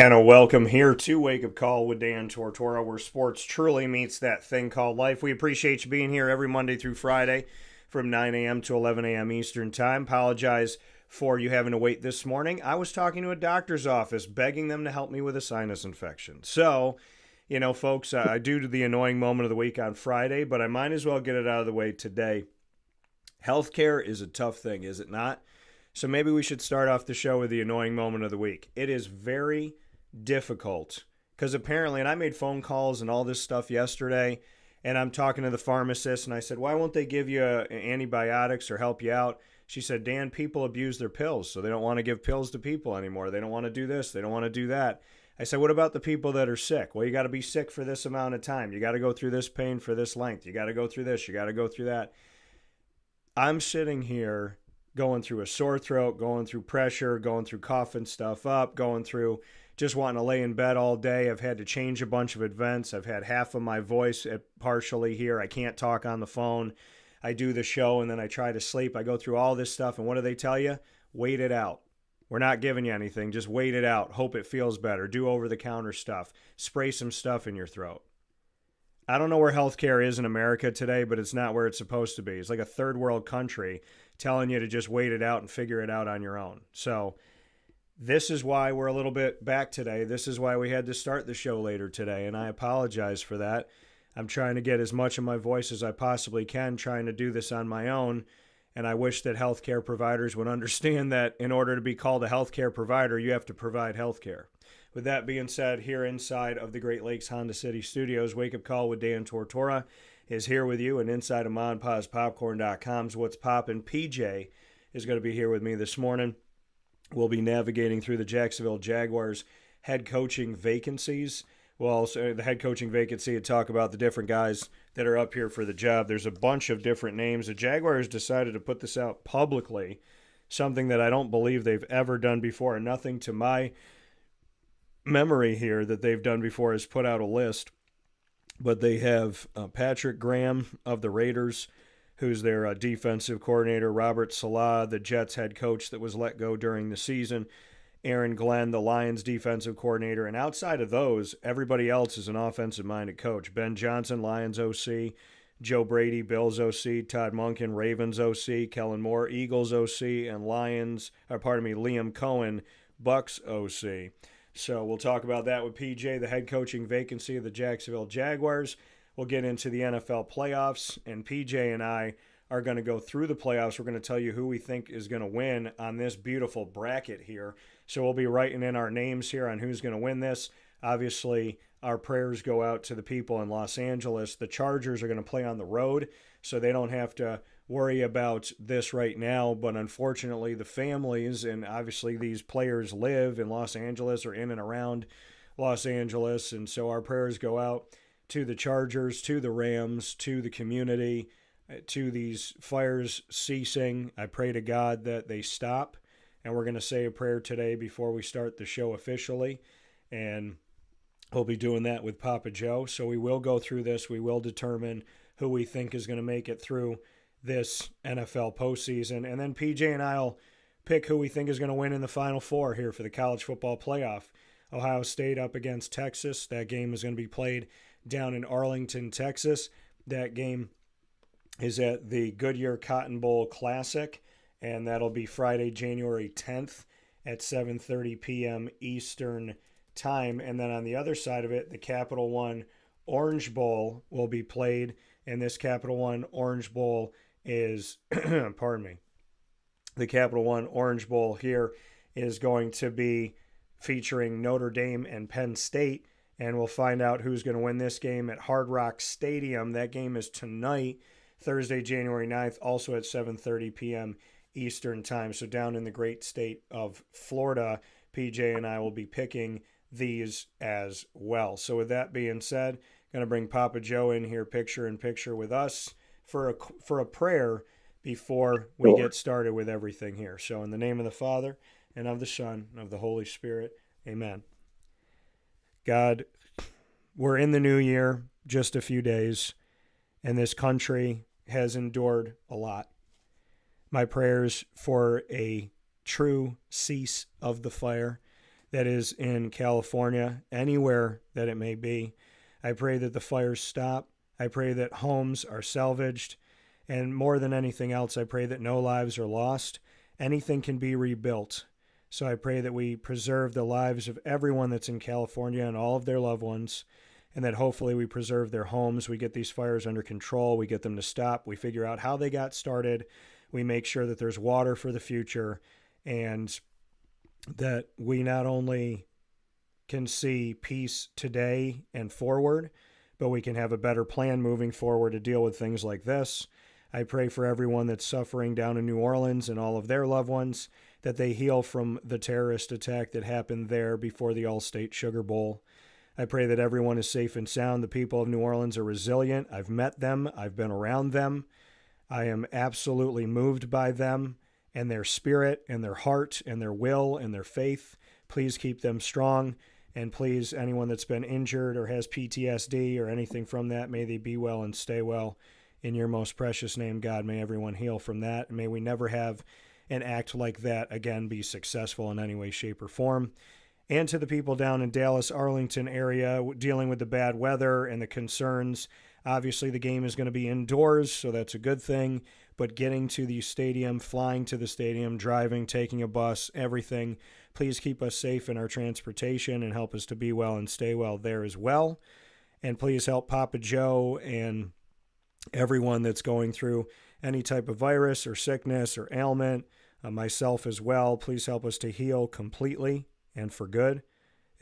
And a welcome here to Wake Up Call with Dan Tortora, where sports truly meets that thing called life. We appreciate you being here every Monday through Friday from 9 a.m. to 11 a.m. Eastern Time. Apologize for you having to wait this morning. I was talking to a doctor's office, begging them to help me with a sinus infection. So, folks, I do the annoying moment of the week on Friday, but I might as well get it out of the way today. Healthcare is a tough thing, is it not? So maybe we should start off the show with the annoying moment of the week. It is very difficult because apparently, and I made phone calls and all this stuff yesterday, and I'm talking to the pharmacist and I said, why won't they give you antibiotics or help you out? She said, Dan, people abuse their pills, so they don't want to give pills to people anymore. They don't want to do this, they don't want to do that. I said, what about the people that are sick? Well, you got to be sick for this amount of time. You got to go through this pain for this length. You got to go through this, you got to go through that. I'm sitting here going through a sore throat, going through pressure, going through coughing stuff up, going through just wanting to lay in bed all day. I've had to change a bunch of events. I've had half of my voice partially here. I can't talk on the phone. I do the show and then I try to sleep. I go through all this stuff. And what do they tell you? Wait it out. We're not giving you anything. Just wait it out. Hope it feels better. Do over-the-counter stuff. Spray some stuff in your throat. I don't know where healthcare is in America today, but it's not where it's supposed to be. It's like a third world country telling you to just wait it out and figure it out on your own. So this is why we're a little bit back today. This is why we had to start the show later today, and I apologize for that. I'm trying to get as much of my voice as I possibly can, trying to do this on my own, and I wish that healthcare providers would understand that in order to be called a healthcare provider, you have to provide healthcare. With that being said, here inside of the Great Lakes Honda City Studios, Wake Up Call with Dan Tortora is here with you, and inside of MonPazPopcorn.com's What's Poppin', PJ is going to be here with me this morning. We'll be navigating through the Jacksonville Jaguars head coaching vacancies. We'll also, the head coaching vacancy, and talk about the different guys that are up here for the job. There's a bunch of different names. The Jaguars decided to put this out publicly, something that I don't believe they've ever done before. Nothing to my memory here that they've done before is put out a list. But they have Patrick Graham of the Raiders, who's their defensive coordinator, Robert Saleh, the Jets head coach that was let go during the season, Aaron Glenn, the Lions defensive coordinator, and outside of those, everybody else is an offensive-minded coach. Ben Johnson, Lions OC, Joe Brady, Bills OC, Todd Monken, Ravens OC, Kellen Moore, Eagles OC, and Liam Cohen, Bucks OC. So we'll talk about that with PJ, the head coaching vacancy of the Jacksonville Jaguars. We'll get into the NFL playoffs, and PJ and I are going to go through the playoffs. We're going to tell you who we think is going to win on this beautiful bracket here. So we'll be writing in our names here on who's going to win this. Obviously, our prayers go out to the people in Los Angeles. The Chargers are going to play on the road, so they don't have to worry about this right now. But unfortunately, the families and obviously these players live in Los Angeles or in and around Los Angeles. And so our prayers go out to the Chargers, to the Rams, to the community, to these fires ceasing. I pray to God that they stop. And we're going to say a prayer today before we start the show officially. And we'll be doing that with Papa Joe. So we will go through this. We will determine who we think is going to make it through this NFL postseason. And then PJ and I will pick who we think is going to win in the Final Four here for the college football playoff. Ohio State up against Texas. That game is going to be played down in Arlington, Texas. That game is at the Goodyear Cotton Bowl Classic, and that'll be Friday, January 10th at 7:30 p.m. Eastern Time. And then on the other side of it, the Capital One Orange Bowl will be played, and this Capital One Orange Bowl is, pardon me, the Capital One Orange Bowl here is going to be featuring Notre Dame and Penn State, and we'll find out who's going to win this game at Hard Rock Stadium. That game is tonight, Thursday, January 9th, also at 7:30 p.m. Eastern Time. So down in the great state of Florida, PJ and I will be picking these as well. So with that being said, going to bring Papa Joe in here picture in picture with us for a prayer before we get started with everything here. So in the name of the Father, and of the Son, and of the Holy Spirit, amen. God, we're in the new year, just a few days, and this country has endured a lot. My prayers for a true cease of the fire, that is in California, anywhere that it may be. I pray that the fires stop. I pray that homes are salvaged. And more than anything else, I pray that no lives are lost. Anything can be rebuilt. So I pray that we preserve the lives of everyone that's in California and all of their loved ones, and that hopefully we preserve their homes. We get these fires under control. We get them to stop. We figure out how they got started. We make sure that there's water for the future, and that we not only can see peace today and forward, but we can have a better plan moving forward to deal with things like this. I pray for everyone that's suffering down in New Orleans and all of their loved ones, that they heal from the terrorist attack that happened there before the All-State Sugar Bowl. I pray that everyone is safe and sound. The people of New Orleans are resilient. I've met them. I've been around them. I am absolutely moved by them and their spirit and their heart and their will and their faith. Please keep them strong. And please, anyone that's been injured or has PTSD or anything from that, may they be well and stay well. In your most precious name, God, may everyone heal from that. And may we never have an act like that again be successful in any way, shape, or form. And to the people down in Dallas, Arlington area dealing with the bad weather and the concerns. Obviously, the game is going to be indoors, so that's a good thing. But getting to the stadium, flying to the stadium, driving, taking a bus, everything, please keep us safe in our transportation and help us to be well and stay well there as well. And please help Papa Joe and everyone that's going through any type of virus or sickness or ailment, myself as well. Please help us to heal completely and for good.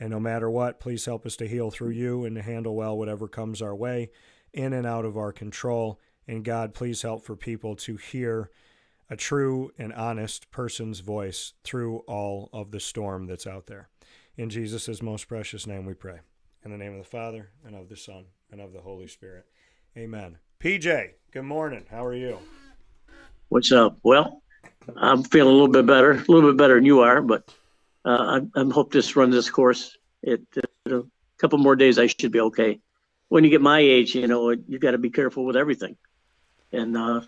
And no matter what, please help us to heal through you and to handle well whatever comes our way, in and out of our control. And God, please help for people to hear a true and honest person's voice through all of the storm that's out there. In Jesus' most precious name we pray. In the name of the Father, and of the Son, and of the Holy Spirit. Amen. PJ, good morning. How are you? What's up? Well, I'm feeling a little bit better than you are, but I hope this runs this course. A couple more days, I should be okay. When you get my age, you got to be careful with everything. And I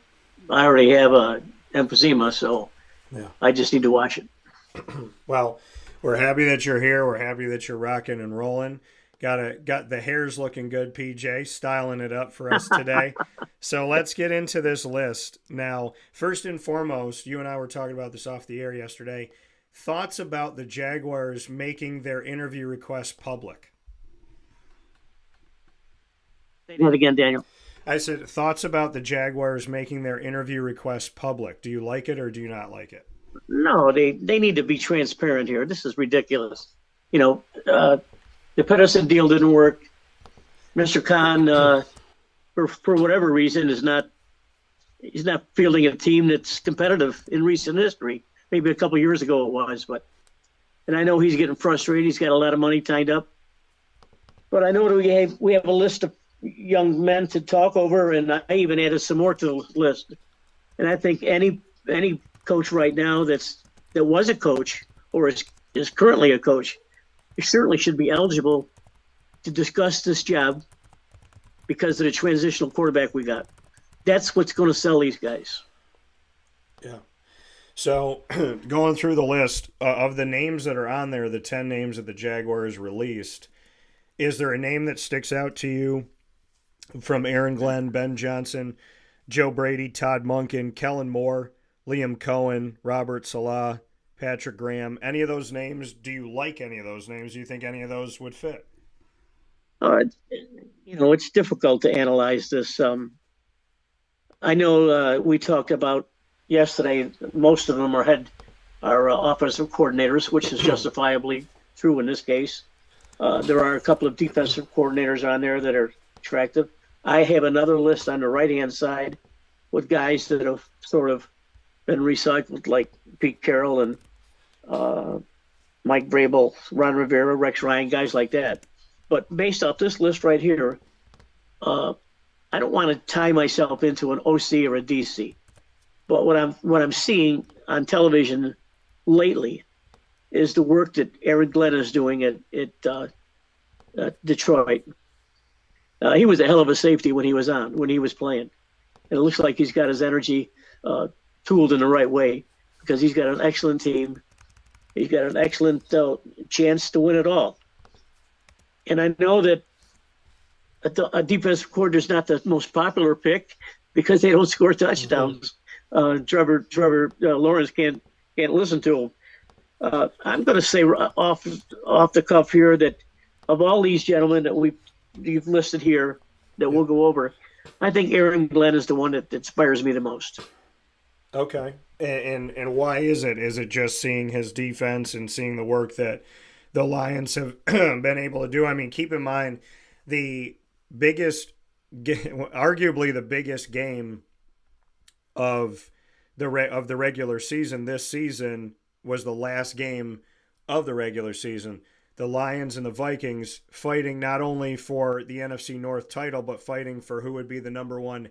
already have emphysema, so yeah. I just need to watch it. Well, we're happy that you're here. We're happy that you're rocking and rolling. Got the hair's looking good, PJ, styling it up for us today. So let's get into this list. Now, first and foremost, you and I were talking about this off the air yesterday. Thoughts about the Jaguars making their interview request public? Say that again, Daniel. I said, thoughts about the Jaguars making their interview request public. Do you like it or do you not like it? No, they need to be transparent here. This is ridiculous. The Pedersen deal didn't work. Mr. Khan, for whatever reason, he's not fielding a team that's competitive in recent history. Maybe a couple of years ago it was, and I know he's getting frustrated. He's got a lot of money tied up. But I know that we have a list of young men to talk over, and I even added some more to the list. And I think any coach right now that was a coach or is currently a coach, he certainly should be eligible to discuss this job because of the transitional quarterback we got. That's what's going to sell these guys. Yeah. So going through the list of the names that are on there, the 10 names that the Jaguars released, is there a name that sticks out to you from Aaron Glenn, Ben Johnson, Joe Brady, Todd Monken, Kellen Moore, Liam Cohen, Robert Salah, Patrick Graham? Any of those names, do you like any of those names? Do you think any of those would fit? It's difficult to analyze this. I know we talked about yesterday, most of them are offensive coordinators, which is justifiably true in this case. There are a couple of defensive coordinators on there that are attractive. I have another list on the right-hand side with guys that have sort of been recycled, like Pete Carroll and Mike Vrabel, Ron Rivera, Rex Ryan, guys like that. But based off this list right here, I don't want to tie myself into an OC or a DC. But what I'm seeing on television lately is the work that Aaron Glenn is doing at Detroit. He was a hell of a safety when he was playing. And it looks like he's got his energy tooled in the right way because he's got an excellent team. He's got an excellent chance to win it all. And I know that a defensive coordinator is not the most popular pick because they don't score touchdowns. Trevor Lawrence can't listen to him. I'm going to say off the cuff here that of all these gentlemen that you've listed here that we'll go over, I think Aaron Glenn is the one that inspires me the most. Okay. And why is it? Is it just seeing his defense and seeing the work that the Lions have been able to do? I mean, keep in mind arguably the biggest game of the regular season this season was the last game of the regular season. The Lions and the Vikings fighting not only for the NFC North title, but fighting for who would be the number one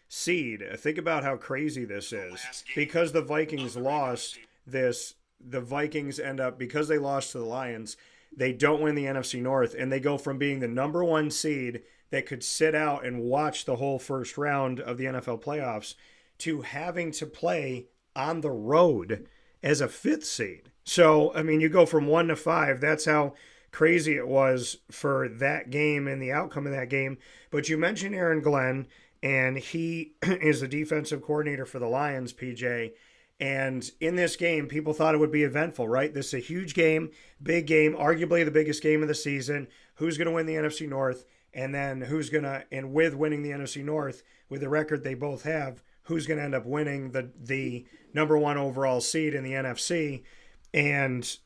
seed. Think about how crazy this is. Because the Vikings lost this, the Vikings end up, because they lost to the Lions, they don't win the NFC North, and they go from being the number one seed that could sit out and watch the whole first round of the NFL playoffs to having to play on the road as a fifth seed. So, I mean, you go from 1 to 5. That's how crazy it was for that game and the outcome of that game. But you mentioned Aaron Glenn, and he is the defensive coordinator for the Lions, PJ. And in this game, people thought it would be eventful, right? This is a huge game, big game, arguably the biggest game of the season. Who's going to win the NFC North? And then and with winning the NFC North, with the record they both have, who's going to end up winning the number one overall seed in the NFC? And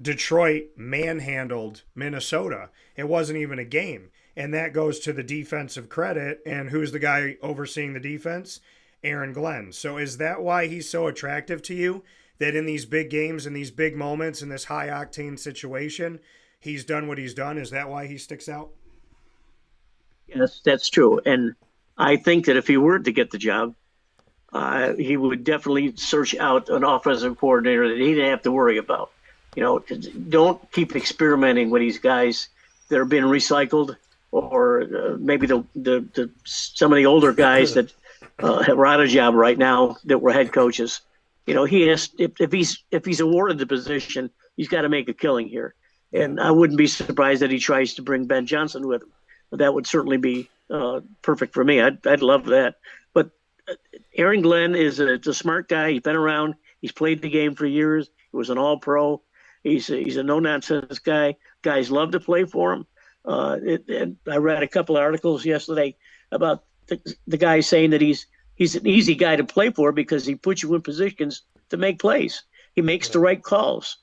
Detroit manhandled Minnesota. It wasn't even a game. And that goes to the defensive credit. And who's the guy overseeing the defense? Aaron Glenn. So is that why he's so attractive to you? That in these big games, in these big moments, in this high-octane situation, he's done what he's done? Is that why he sticks out? Yes, that's true. And I think that if he were to get the job, he would definitely search out an offensive coordinator that he didn't have to worry about. You know, don't keep experimenting with these guys that are being recycled, or maybe some of the older guys that are out of job right now that were head coaches. You know, he has if he's awarded the position, he's got to make a killing here. And I wouldn't be surprised that he tries to bring Ben Johnson with him. That would certainly be perfect for me. I'd love that. But Aaron Glenn is a smart guy. He's been around. He's played the game for years. He was an All-Pro. He's a no-nonsense guy. Guys love to play for him. And I read a couple of articles yesterday about the guy saying that he's an easy guy to play for because he puts you in positions to make plays. He makes the right calls.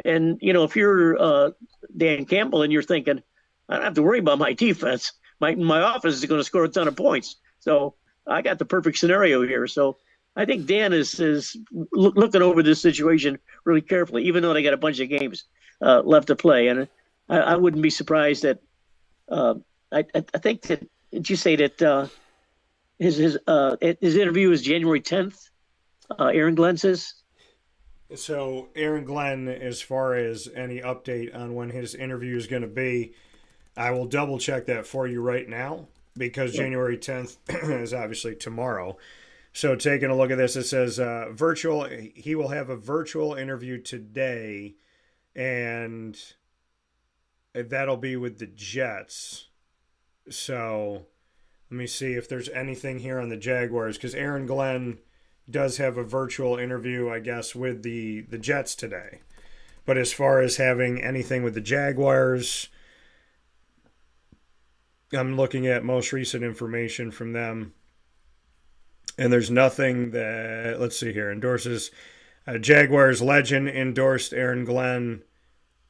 And, you know, if you're Dan Campbell and you're thinking, I don't have to worry about my defense. My offense is going to score a ton of points. So I got the perfect scenario here. So I think Dan is looking over this situation really carefully, even though they got a bunch of games left to play. And I wouldn't be surprised that I think that, did you say that his interview is January 10th? Aaron Glenn says. So Aaron Glenn, as far as any update on when his interview is going to be, I will double check that for you right now, because January 10th is obviously tomorrow. So taking a look at this, it says he will have a virtual interview today, and that'll be with the Jets. So let me see if there's anything here on the Jaguars, because Aaron Glenn does have a virtual interview, I guess, with the Jets today. But as far as having anything with the Jaguars, I'm looking at most recent information from them, and there's nothing that, let's see here, endorses Jaguars legend endorsed Aaron Glenn,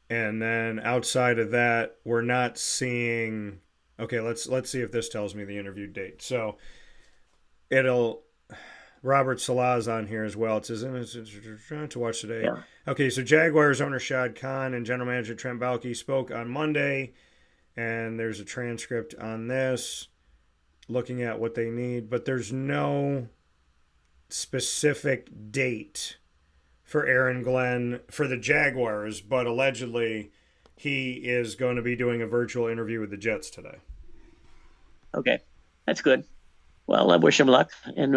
and then outside of that, we're not seeing. Okay, let's see if this tells me the interview date. So Robert Salah's on here as well. It says to watch today. Yeah. Okay, so Jaguars owner Shad Khan and general manager Trent Baalke spoke on Monday. And there's a transcript on this, looking at what they need. But there's no specific date for Aaron Glenn for the Jaguars. But allegedly, he is going to be doing a virtual interview with the Jets today. Okay, that's good. Well, I wish him luck. And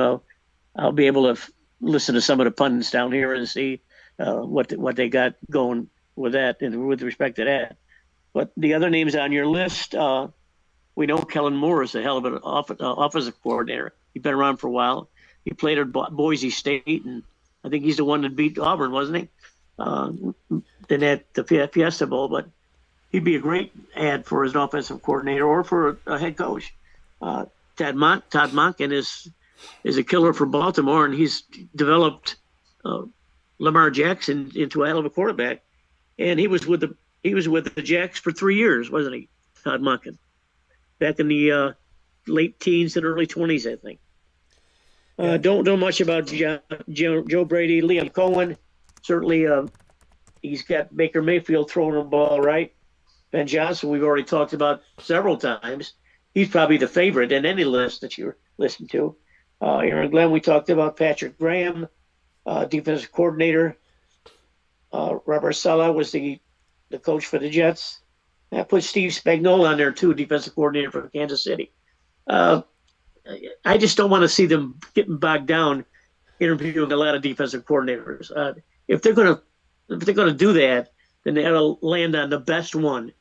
I'll be able to listen to some of the pundits down here and see what they got going with that and with respect to that. But the other names on your list, we know Kellen Moore is a hell of an offensive coordinator. He's been around for a while. He played at Boise State, and I think he's the one that beat Auburn, wasn't he? Then at the Fiesta Bowl, but he'd be a great ad for as an offensive coordinator or for a head coach. Todd Monken is a killer for Baltimore, and he's developed Lamar Jackson into a hell of a quarterback. And he was with the Jacks for 3 years, wasn't he, Todd Monken? Back in the late teens and early 20s, I think. Don't know much about Joe Brady. Liam Cohen, certainly he's got Baker Mayfield throwing the ball right. Ben Johnson, we've already talked about several times. He's probably the favorite in any list that you listen to. Aaron Glenn, we talked about. Patrick Graham, defensive coordinator. Robert Saleh was the coach for the Jets. I put Steve Spagnuolo on there too, defensive coordinator for Kansas City. I just don't want to see them getting bogged down interviewing a lot of defensive coordinators. If they're gonna do that, then they ought to land on the best one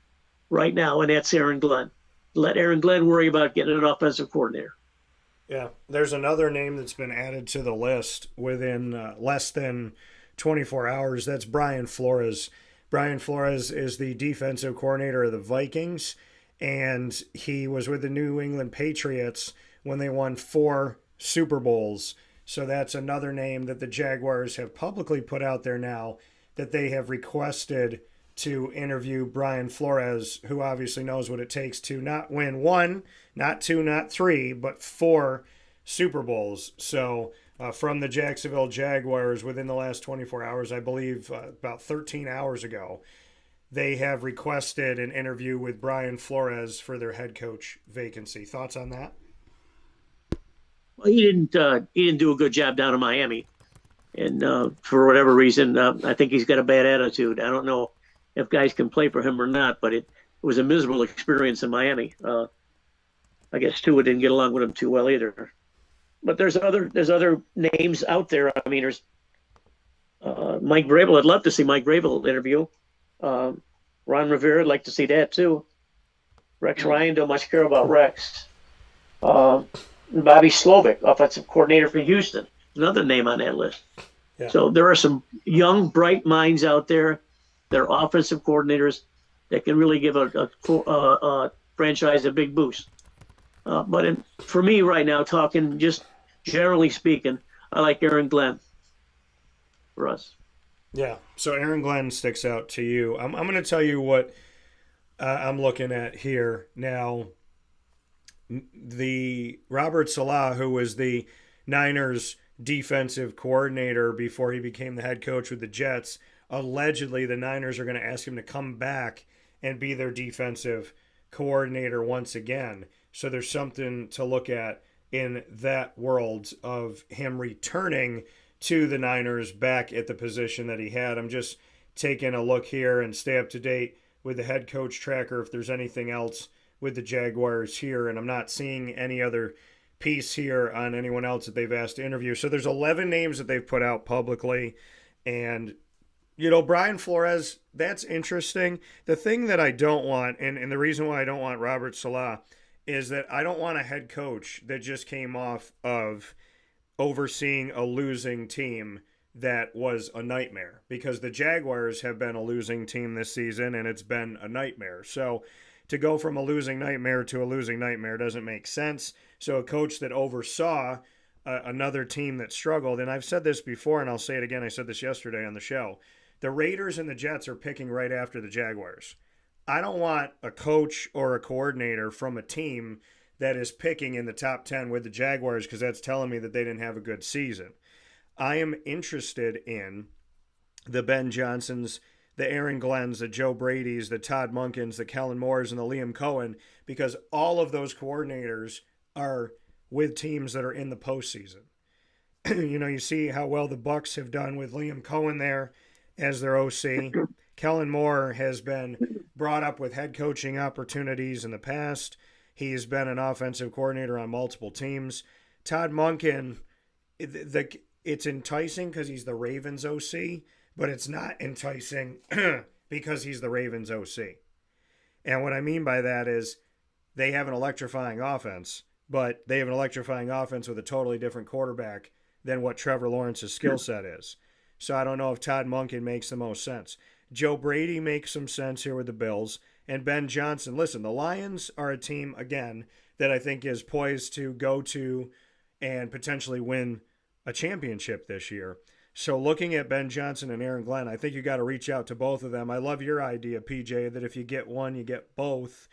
right now, and that's Aaron Glenn. Let Aaron Glenn worry about getting an offensive coordinator. Yeah, there's another name that's been added to the list within less than 24 hours. That's Brian Flores. Brian Flores is the defensive coordinator of the Vikings, and he was with the New England Patriots when they won 4 Super Bowls. So that's another name that the Jaguars have publicly put out there now, that they have requested to interview Brian Flores, who obviously knows what it takes to not win 1, not 2, not 3, but 4 Super Bowls. So from the Jacksonville Jaguars, within the last 24 hours, I believe about 13 hours ago, they have requested an interview with Brian Flores for their head coach vacancy. Thoughts on that? Well, he didn't do a good job down in Miami, and for whatever reason, I think he's got a bad attitude. I don't know if guys can play for him or not, but it was a miserable experience in Miami. I guess Tua didn't get along with him too well either. But there's other names out there. I mean, there's Mike Vrabel. I'd love to see Mike Vrabel interview. Ron Rivera, I'd like to see that too. Rex Ryan, don't much care about Rex. Bobby Slovic, offensive coordinator for Houston, another name on that list. Yeah. So there are some young, bright minds out there. They're offensive coordinators that can really give a franchise a big boost. But for me right now, talking just generally speaking, I like Aaron Glenn for us. Yeah, so Aaron Glenn sticks out to you. I'm going to tell you what I'm looking at here now. The Robert Saleh, who was the Niners defensive coordinator before he became the head coach with the Jets, allegedly the Niners are going to ask him to come back and be their defensive coordinator once again. So there's something to look at in that world of him returning to the Niners back at the position that he had. I'm just taking a look here and stay up to date with the head coach tracker if there's anything else with the Jaguars here, and I'm not seeing any other piece here on anyone else that they've asked to interview. So there's 11 names that they've put out publicly, and Brian Flores, that's interesting. The thing that I don't want, and the reason why I don't want Robert Saleh, is that I don't want a head coach that just came off of overseeing a losing team that was a nightmare, because the Jaguars have been a losing team this season, and it's been a nightmare. So to go from a losing nightmare to a losing nightmare doesn't make sense. So a coach that oversaw another team that struggled, and I've said this before and I'll say it again, I said this yesterday on the show, the Raiders and the Jets are picking right after the Jaguars. I don't want a coach or a coordinator from a team that is picking in the top 10 with the Jaguars, because that's telling me that they didn't have a good season. I am interested in the Ben Johnsons, the Aaron Glenns, the Joe Bradys, the Todd Munkins, the Kellen Moores, and the Liam Cohen, because all of those coordinators are with teams that are in the postseason. You see how well the Bucs have done with Liam Cohen there as their OC. Kellen Moore has been brought up with head coaching opportunities in the past. He's been an offensive coordinator on multiple teams. Todd Monken, it's enticing because he's the Ravens OC, but it's not enticing because he's the Ravens OC. And what I mean by that is they have an electrifying offense, but they have an electrifying offense with a totally different quarterback than what Trevor Lawrence's skill set is. So I don't know if Todd Monken makes the most sense. Joe Brady makes some sense here with the Bills. And Ben Johnson. Listen, the Lions are a team, again, that I think is poised to go to and potentially win a championship this year. So looking at Ben Johnson and Aaron Glenn, I think you got to reach out to both of them. I love your idea, PJ, that if you get one, you get both.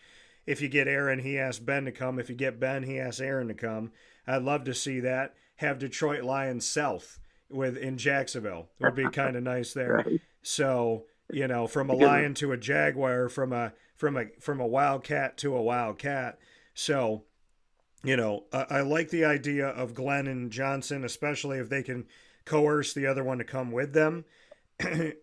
If you get Aaron, he asks Ben to come. If you get Ben, he asks Aaron to come. I'd love to see that. Have Detroit Lions South in Jacksonville. It would be kind of nice there. Right. So, from a Lion to a Jaguar, from a Wildcat to a Wildcat. So, I like the idea of Glenn and Johnson, especially if they can coerce the other one to come with them.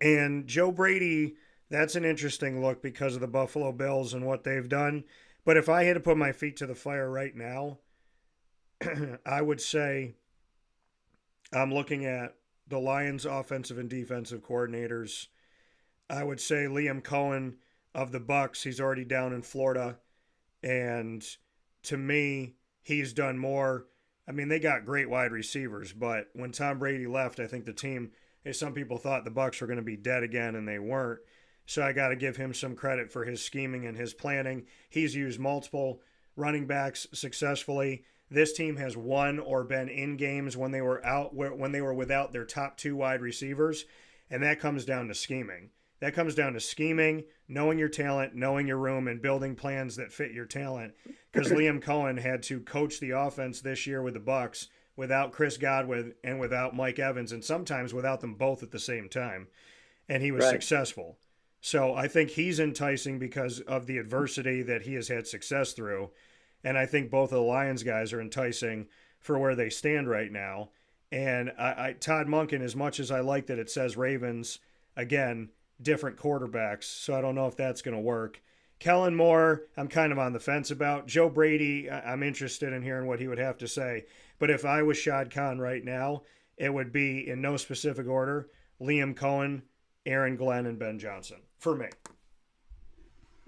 And Joe Brady, that's an interesting look because of the Buffalo Bills and what they've done. But if I had to put my feet to the fire right now, I would say I'm looking at the Lions' offensive and defensive coordinators. I would say Liam Cohen of the Bucks. He's already down in Florida, and to me, he's done more. I mean, they got great wide receivers, but when Tom Brady left, I think the team, some people thought the Bucks were going to be dead again, and they weren't. So I got to give him some credit for his scheming and his planning. He's used multiple running backs successfully. This team has won or been in games when they were without their top two wide receivers, and that comes down to scheming. That comes down to scheming, knowing your talent, knowing your room, and building plans that fit your talent. Because Liam Cohen had to coach the offense this year with the Bucks without Chris Godwin and without Mike Evans, and sometimes without them both at the same time, and he was successful. So I think he's enticing because of the adversity that he has had success through. And I think both of the Lions guys are enticing for where they stand right now. And Todd Monken, as much as I like that it says Ravens, again, different quarterbacks. So I don't know if that's going to work. Kellen Moore, I'm kind of on the fence about. Joe Brady, I'm interested in hearing what he would have to say. But if I was Shad Khan right now, it would be in no specific order: Liam Cohen, Aaron Glenn, and Ben Johnson for me.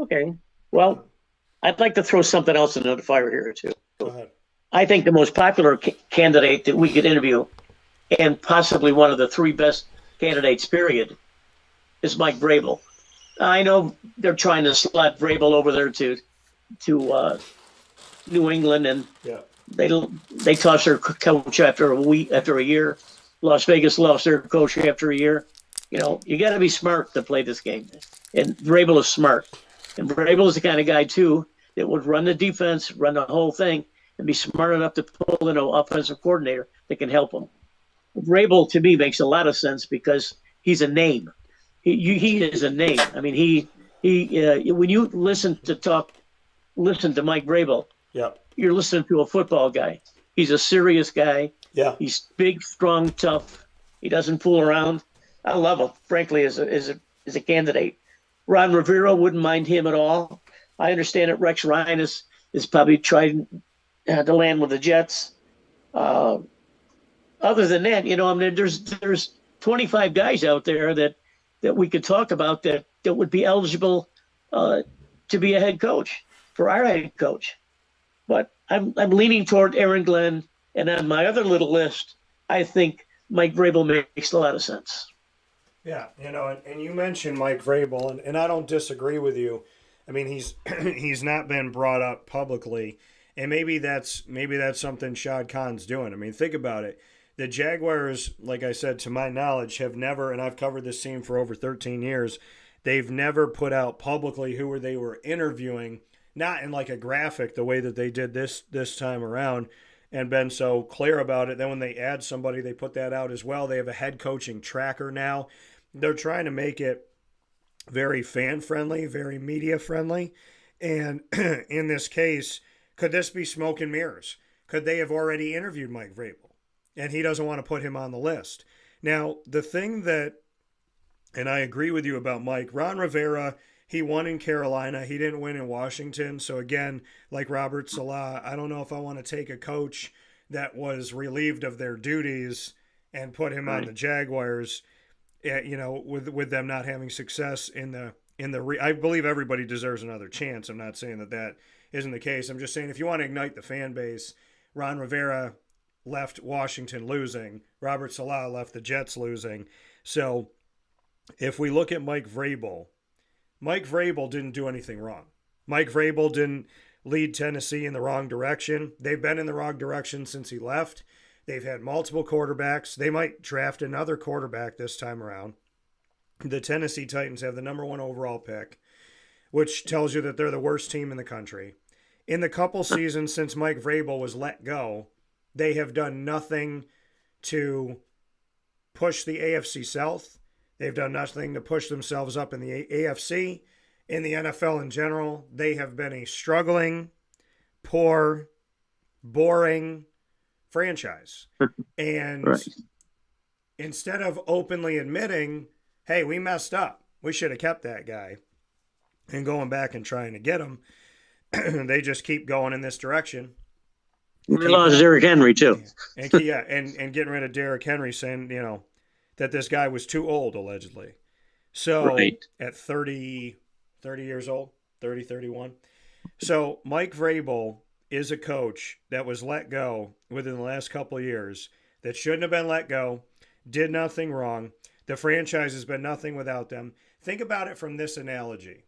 Okay. Well, I'd like to throw something else into the fire here, too. Go ahead. I think the most popular candidate that we could interview, and possibly one of the three best candidates, period, is Mike Vrabel. I know they're trying to slot Vrabel over there to New England, and they toss their coach after a year. Las Vegas lost their coach after a year. You got to be smart to play this game, and Vrabel is smart. And Vrabel is the kind of guy, too, that would run the defense, run the whole thing, and be smart enough to pull in an offensive coordinator that can help him. Vrabel, to me, makes a lot of sense because he's a name. He is a name. I mean, when you listen to Mike Vrabel, you're listening to a football guy. He's a serious guy. Yeah. He's big, strong, tough. He doesn't fool around. I love him, frankly, as a candidate. Ron Rivera wouldn't mind him at all. I understand that Rex Ryan is probably trying to land with the Jets. Other than that, I mean, there's 25 guys out there that we could talk about that would be eligible to be a head coach for our head coach. But I'm leaning toward Aaron Glenn, and on my other little list, I think Mike Vrabel makes a lot of sense. Yeah, and you mentioned Mike Vrabel, and I don't disagree with you. I mean, he's not been brought up publicly, and maybe that's something Shad Khan's doing. I mean, think about it. The Jaguars, like I said, to my knowledge, have never, and I've covered this team for over 13 years, they've never put out publicly who they were interviewing, not in like a graphic the way that they did this time around, and been so clear about it. Then when they add somebody, they put that out as well. They have a head coaching tracker now. They're trying to make it very fan-friendly, very media-friendly. And in this case, could this be smoke and mirrors? Could they have already interviewed Mike Vrabel? And he doesn't want to put him on the list. Now, the thing that, and I agree with you about Mike, Ron Rivera, he won in Carolina. He didn't win in Washington. So again, like Robert Saleh, I don't know if I want to take a coach that was relieved of their duties and put him on the Jaguars. with them not having success I believe everybody deserves another chance. I'm not saying that isn't the case. I'm just saying if you want to ignite the fan base, Ron Rivera left Washington losing. Robert Saleh left the Jets losing. So if we look at Mike Vrabel didn't do anything wrong. Mike Vrabel didn't lead Tennessee in the wrong direction. They've been in the wrong direction since he left. They've had multiple quarterbacks. They might draft another quarterback this time around. The Tennessee Titans have the number 1 overall pick, which tells you that they're the worst team in the country. In the couple seasons since Mike Vrabel was let go, they have done nothing to push the AFC South. They've done nothing to push themselves up in the AFC. In the NFL in general, they have been a struggling, poor, boring franchise. And right. Instead of openly admitting, hey, we messed up, we should have kept that guy, and going back and trying to get him, they just keep going in this direction. We lost Derrick Henry, too. And getting rid of Derrick Henry, saying, that this guy was too old, allegedly. So right. At 30 years old, 31. So Mike Vrabel is a coach that was let go within the last couple of years that shouldn't have been let go, did nothing wrong. The franchise has been nothing without them. Think about it from this analogy.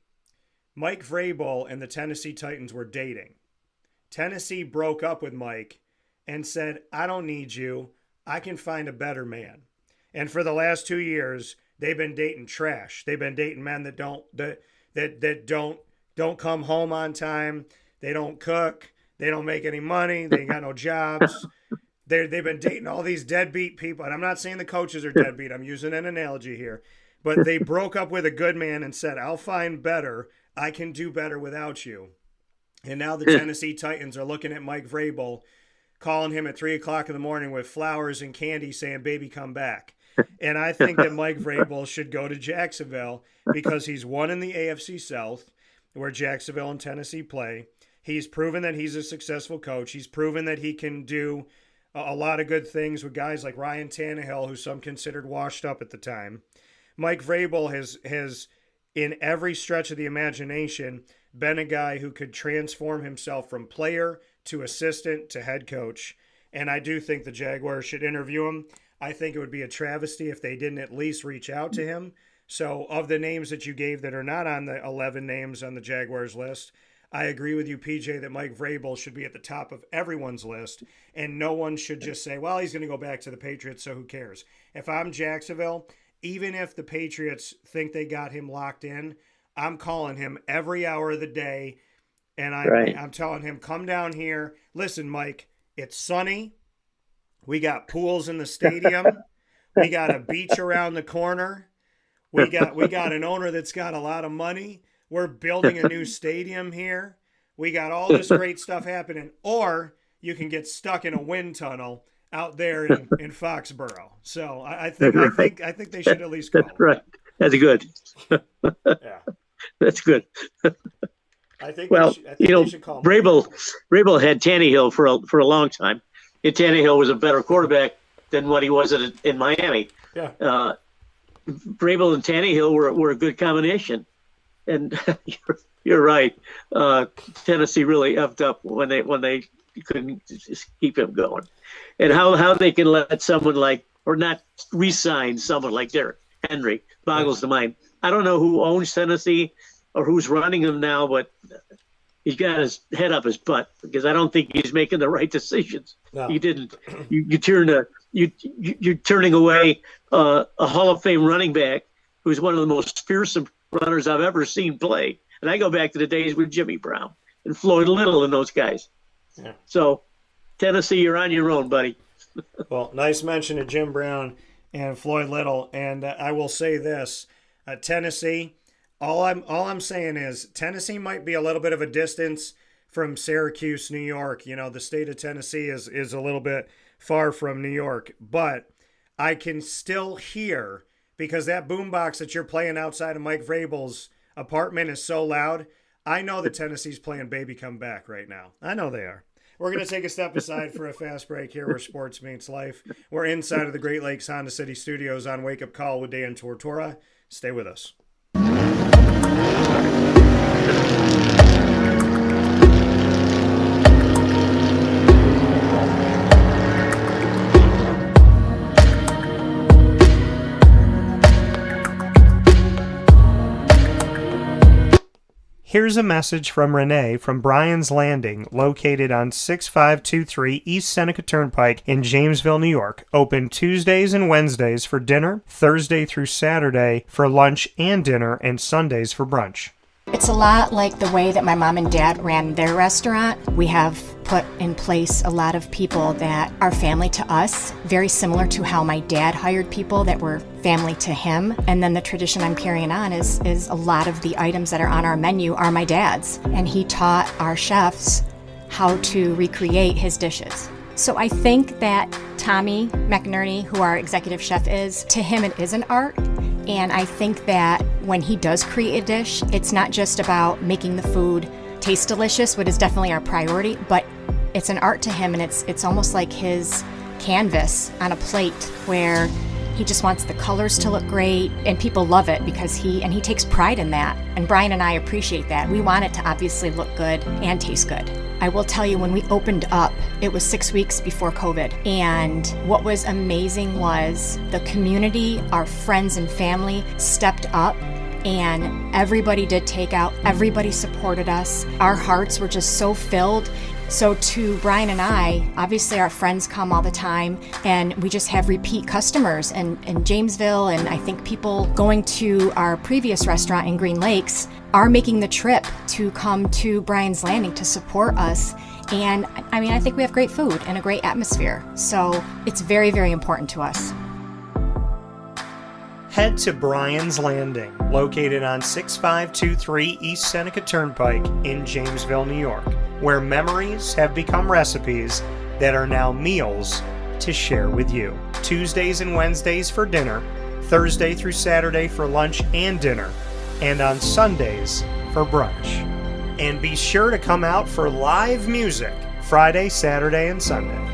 Mike Vrabel and the Tennessee Titans were dating. Tennessee broke up with Mike and said, I don't need you. I can find a better man. And for the last 2 years, they've been dating trash. They've been dating men that don't come home on time. They don't cook. They don't make any money. They ain't got no jobs. They've been dating all these deadbeat people. And I'm not saying the coaches are deadbeat. I'm using an analogy here. But they broke up with a good man and said, I'll find better. I can do better without you. And now the Tennessee Titans are looking at Mike Vrabel, calling him at 3 o'clock in the morning with flowers and candy saying, baby, come back. And I think that Mike Vrabel should go to Jacksonville because he's won in the AFC South, where Jacksonville and Tennessee play. He's proven that he's a successful coach. He's proven that he can do a lot of good things with guys like Ryan Tannehill, who some considered washed up at the time. Mike Vrabel has in every stretch of the imagination, been a guy who could transform himself from player to assistant to head coach. And I do think the Jaguars should interview him. I think it would be a travesty if they didn't at least reach out to him. So of the names that you gave that are not on the 11 names on the Jaguars list, I agree with you, PJ, that Mike Vrabel should be at the top of everyone's list. And no one should just say, well, he's going to go back to the Patriots, so who cares? If I'm Jacksonville, even if the Patriots think they got him locked in, I'm calling him every hour of the day, and I'm telling him, come down here. Listen, Mike, it's sunny. We got pools in the stadium. We got a beach around the corner. We got an owner that's got a lot of money. We're building a new stadium here. We got all this great stuff happening. Or you can get stuck in a wind tunnel out there in Foxborough. So I think they should at least call. Right. That's good. Yeah. That's good. I think they should call Vrabel had Tannehill for a long time. And Tannehill was a better quarterback than what he was in Miami. Yeah. Vrabel and Tannehill were a good combination. And you're right. Tennessee really effed up when they couldn't just keep him going. And how they can let someone or not re-sign someone like Derrick Henry boggles the mind. I don't know who owns Tennessee or who's running them now, but he's got his head up his butt because I don't think he's making the right decisions. No. He didn't. You're turning away a Hall of Fame running back who's one of the most fearsome runners I've ever seen play. And I go back to the days with Jimmy Brown and Floyd Little and those guys. Yeah. So, Tennessee, you're on your own, buddy. Well, nice mention of Jim Brown and Floyd Little. And I will say this, Tennessee, all I'm saying is Tennessee might be a little bit of a distance from Syracuse, New York. You know, the state of Tennessee is a little bit far from New York. But I can still hear, because that boombox that you're playing outside of Mike Vrabel's apartment is so loud, I know that Tennessee's playing Baby Come Back right now. I know they are. We're going to take a step aside for a fast break here where sports meets life. We're inside of the Great Lakes Honda City Studios on Wake Up Call with Dan Tortora. Stay with us. Here's a message from Renee from Brian's Landing, located on 6523 East Seneca Turnpike in Jamesville, New York. Open Tuesdays and Wednesdays for dinner, Thursday through Saturday for lunch and dinner, and Sundays for brunch. It's a lot like the way that my mom and dad ran their restaurant. We have put in place a lot of people that are family to us, very similar to how my dad hired people that were family to him. And then the tradition I'm carrying on is a lot of the items that are on our menu are my dad's. And he taught our chefs how to recreate his dishes. So I think that Tommy McInerney, who our executive chef is, to him it is an art. And I think that when he does create a dish, it's not just about making the food taste delicious, which is definitely our priority, but it's an art to him, and it's almost like his canvas on a plate where he just wants the colors to look great, and people love it because he takes pride in that. And Brian and I appreciate that. We want it to obviously look good and taste good. I will tell you, when we opened up, it was 6 weeks before COVID. And what was amazing was the community, our friends and family stepped up, and everybody did takeout. Everybody supported us. Our hearts were just so filled. So to Brian and I, obviously our friends come all the time, and we just have repeat customers in Jamesville, and I think people going to our previous restaurant in Green Lakes are making the trip to come to Brian's Landing to support us. And I mean, I think we have great food and a great atmosphere. So it's very, very important to us. Head to Brian's Landing, located on 6523 East Seneca Turnpike in Jamesville, New York, where memories have become recipes that are now meals to share with you. Tuesdays and Wednesdays for dinner, Thursday through Saturday for lunch and dinner, and on Sundays for brunch. And be sure to come out for live music Friday, Saturday, and Sunday.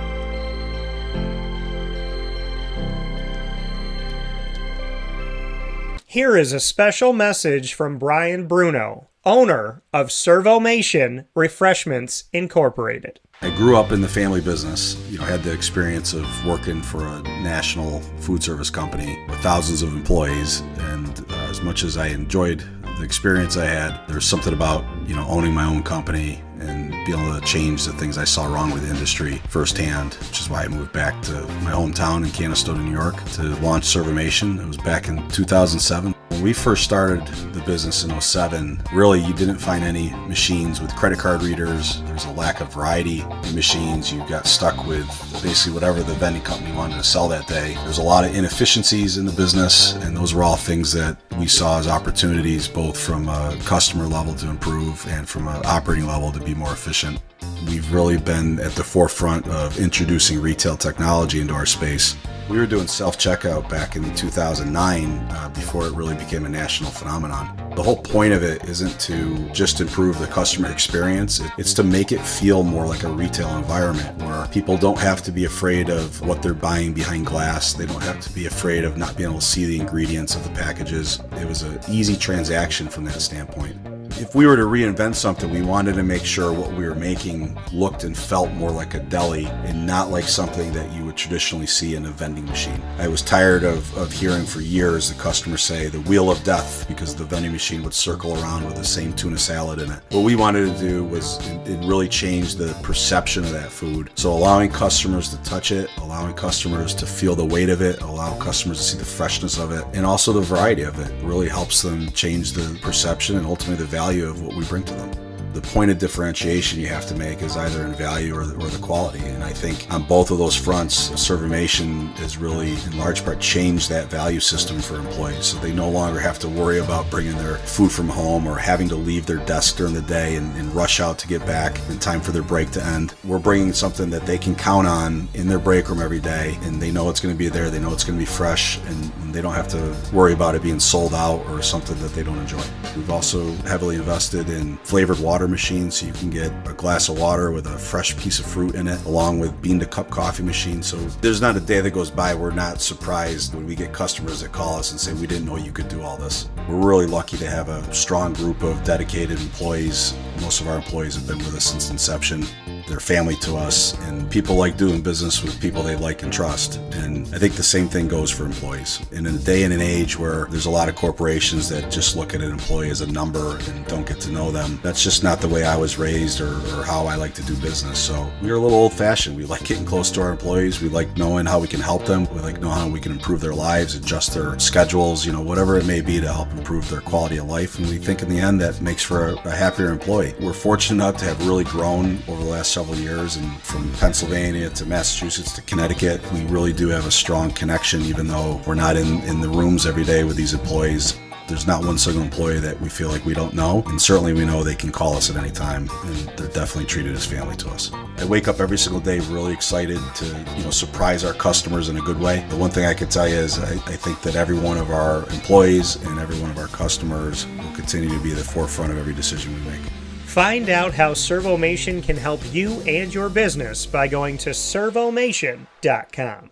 Here is a special message from Brian Bruno, owner of Servomation Refreshments Incorporated. I grew up in the family business, had the experience of working for a national food service company with thousands of employees, and as much as I enjoyed the experience I had, there was something about, owning my own company and being able to change the things I saw wrong with the industry firsthand, which is why I moved back to my hometown in Canastota, New York to launch Servomation. It was back in 2007. When we first started the business in 2007, really you didn't find any machines with credit card readers. There's a lack of variety in machines. You got stuck with basically whatever the vending company wanted to sell that day. There's a lot of inefficiencies in the business, and those were all things that we saw as opportunities, both from a customer level to improve and from an operating level to be more efficient. We've really been at the forefront of introducing retail technology into our space. We were doing self-checkout back in 2009 before it really became a national phenomenon. The whole point of it isn't to just improve the customer experience. It's to make it feel more like a retail environment where people don't have to be afraid of what they're buying behind glass. They don't have to be afraid of not being able to see the ingredients of the packages. It was an easy transaction from that standpoint. If we were to reinvent something, we wanted to make sure what we were making looked and felt more like a deli and not like something that you would traditionally see in a vending machine. I was tired of hearing for years the customers say the wheel of death because the vending machine would circle around with the same tuna salad in it. What we wanted to do was it really changed the perception of that food. So allowing customers to touch it, allowing customers to feel the weight of it, allow customers to see the freshness of it, and also the variety of it really helps them change the perception and ultimately the value of what we bring to them. The point of differentiation you have to make is either in value or the quality. And I think on both of those fronts, Servamation has really, in large part, changed that value system for employees. So they no longer have to worry about bringing their food from home or having to leave their desk during the day and rush out to get back in time for their break to end. We're bringing something that they can count on in their break room every day, and they know it's going to be there, they know it's going to be fresh, and they don't have to worry about it being sold out or something that they don't enjoy. We've also heavily invested in flavored water machines, so you can get a glass of water with a fresh piece of fruit in it, along with bean-to-cup coffee machines. So there's not a day that goes by we're not surprised when we get customers that call us and say, we didn't know you could do all this. We're really lucky to have a strong group of dedicated employees. Most of our employees have been with us since inception. They're family to us, and people like doing business with people they like and trust. And I think the same thing goes for employees. And in a day and an age where there's a lot of corporations that just look at an employee as a number and don't get to know them, that's just not the way I was raised or how I like to do business. So we're a little old-fashioned. We like getting close to our employees. We like knowing how we can help them. We like knowing how we can improve their lives, adjust their schedules, whatever it may be to help improve their quality of life. And we think in the end that makes for a happier employee. We're fortunate enough to have really grown over the last several years, and from Pennsylvania to Massachusetts to Connecticut, we really do have a strong connection, even though we're not in the rooms every day with these employees. There's not one single employee that we feel like we don't know, and certainly we know they can call us at any time, and they're definitely treated as family to us. I wake up every single day really excited to surprise our customers in a good way. The one thing I can tell you is I think that every one of our employees and every one of our customers will continue to be at the forefront of every decision we make. Find out how Servomation can help you and your business by going to servomation.com.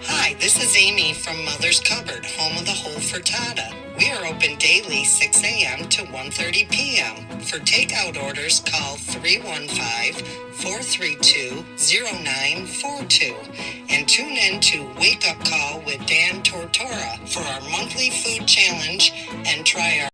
Hi, this is Amy from Mother's Cupboard, home of the whole frittata. We are open daily 6 a.m. to 1:30 p.m. For takeout orders, call 315-432-0942 and tune in to Wake Up Call with Dan Tortora for our monthly food challenge and try our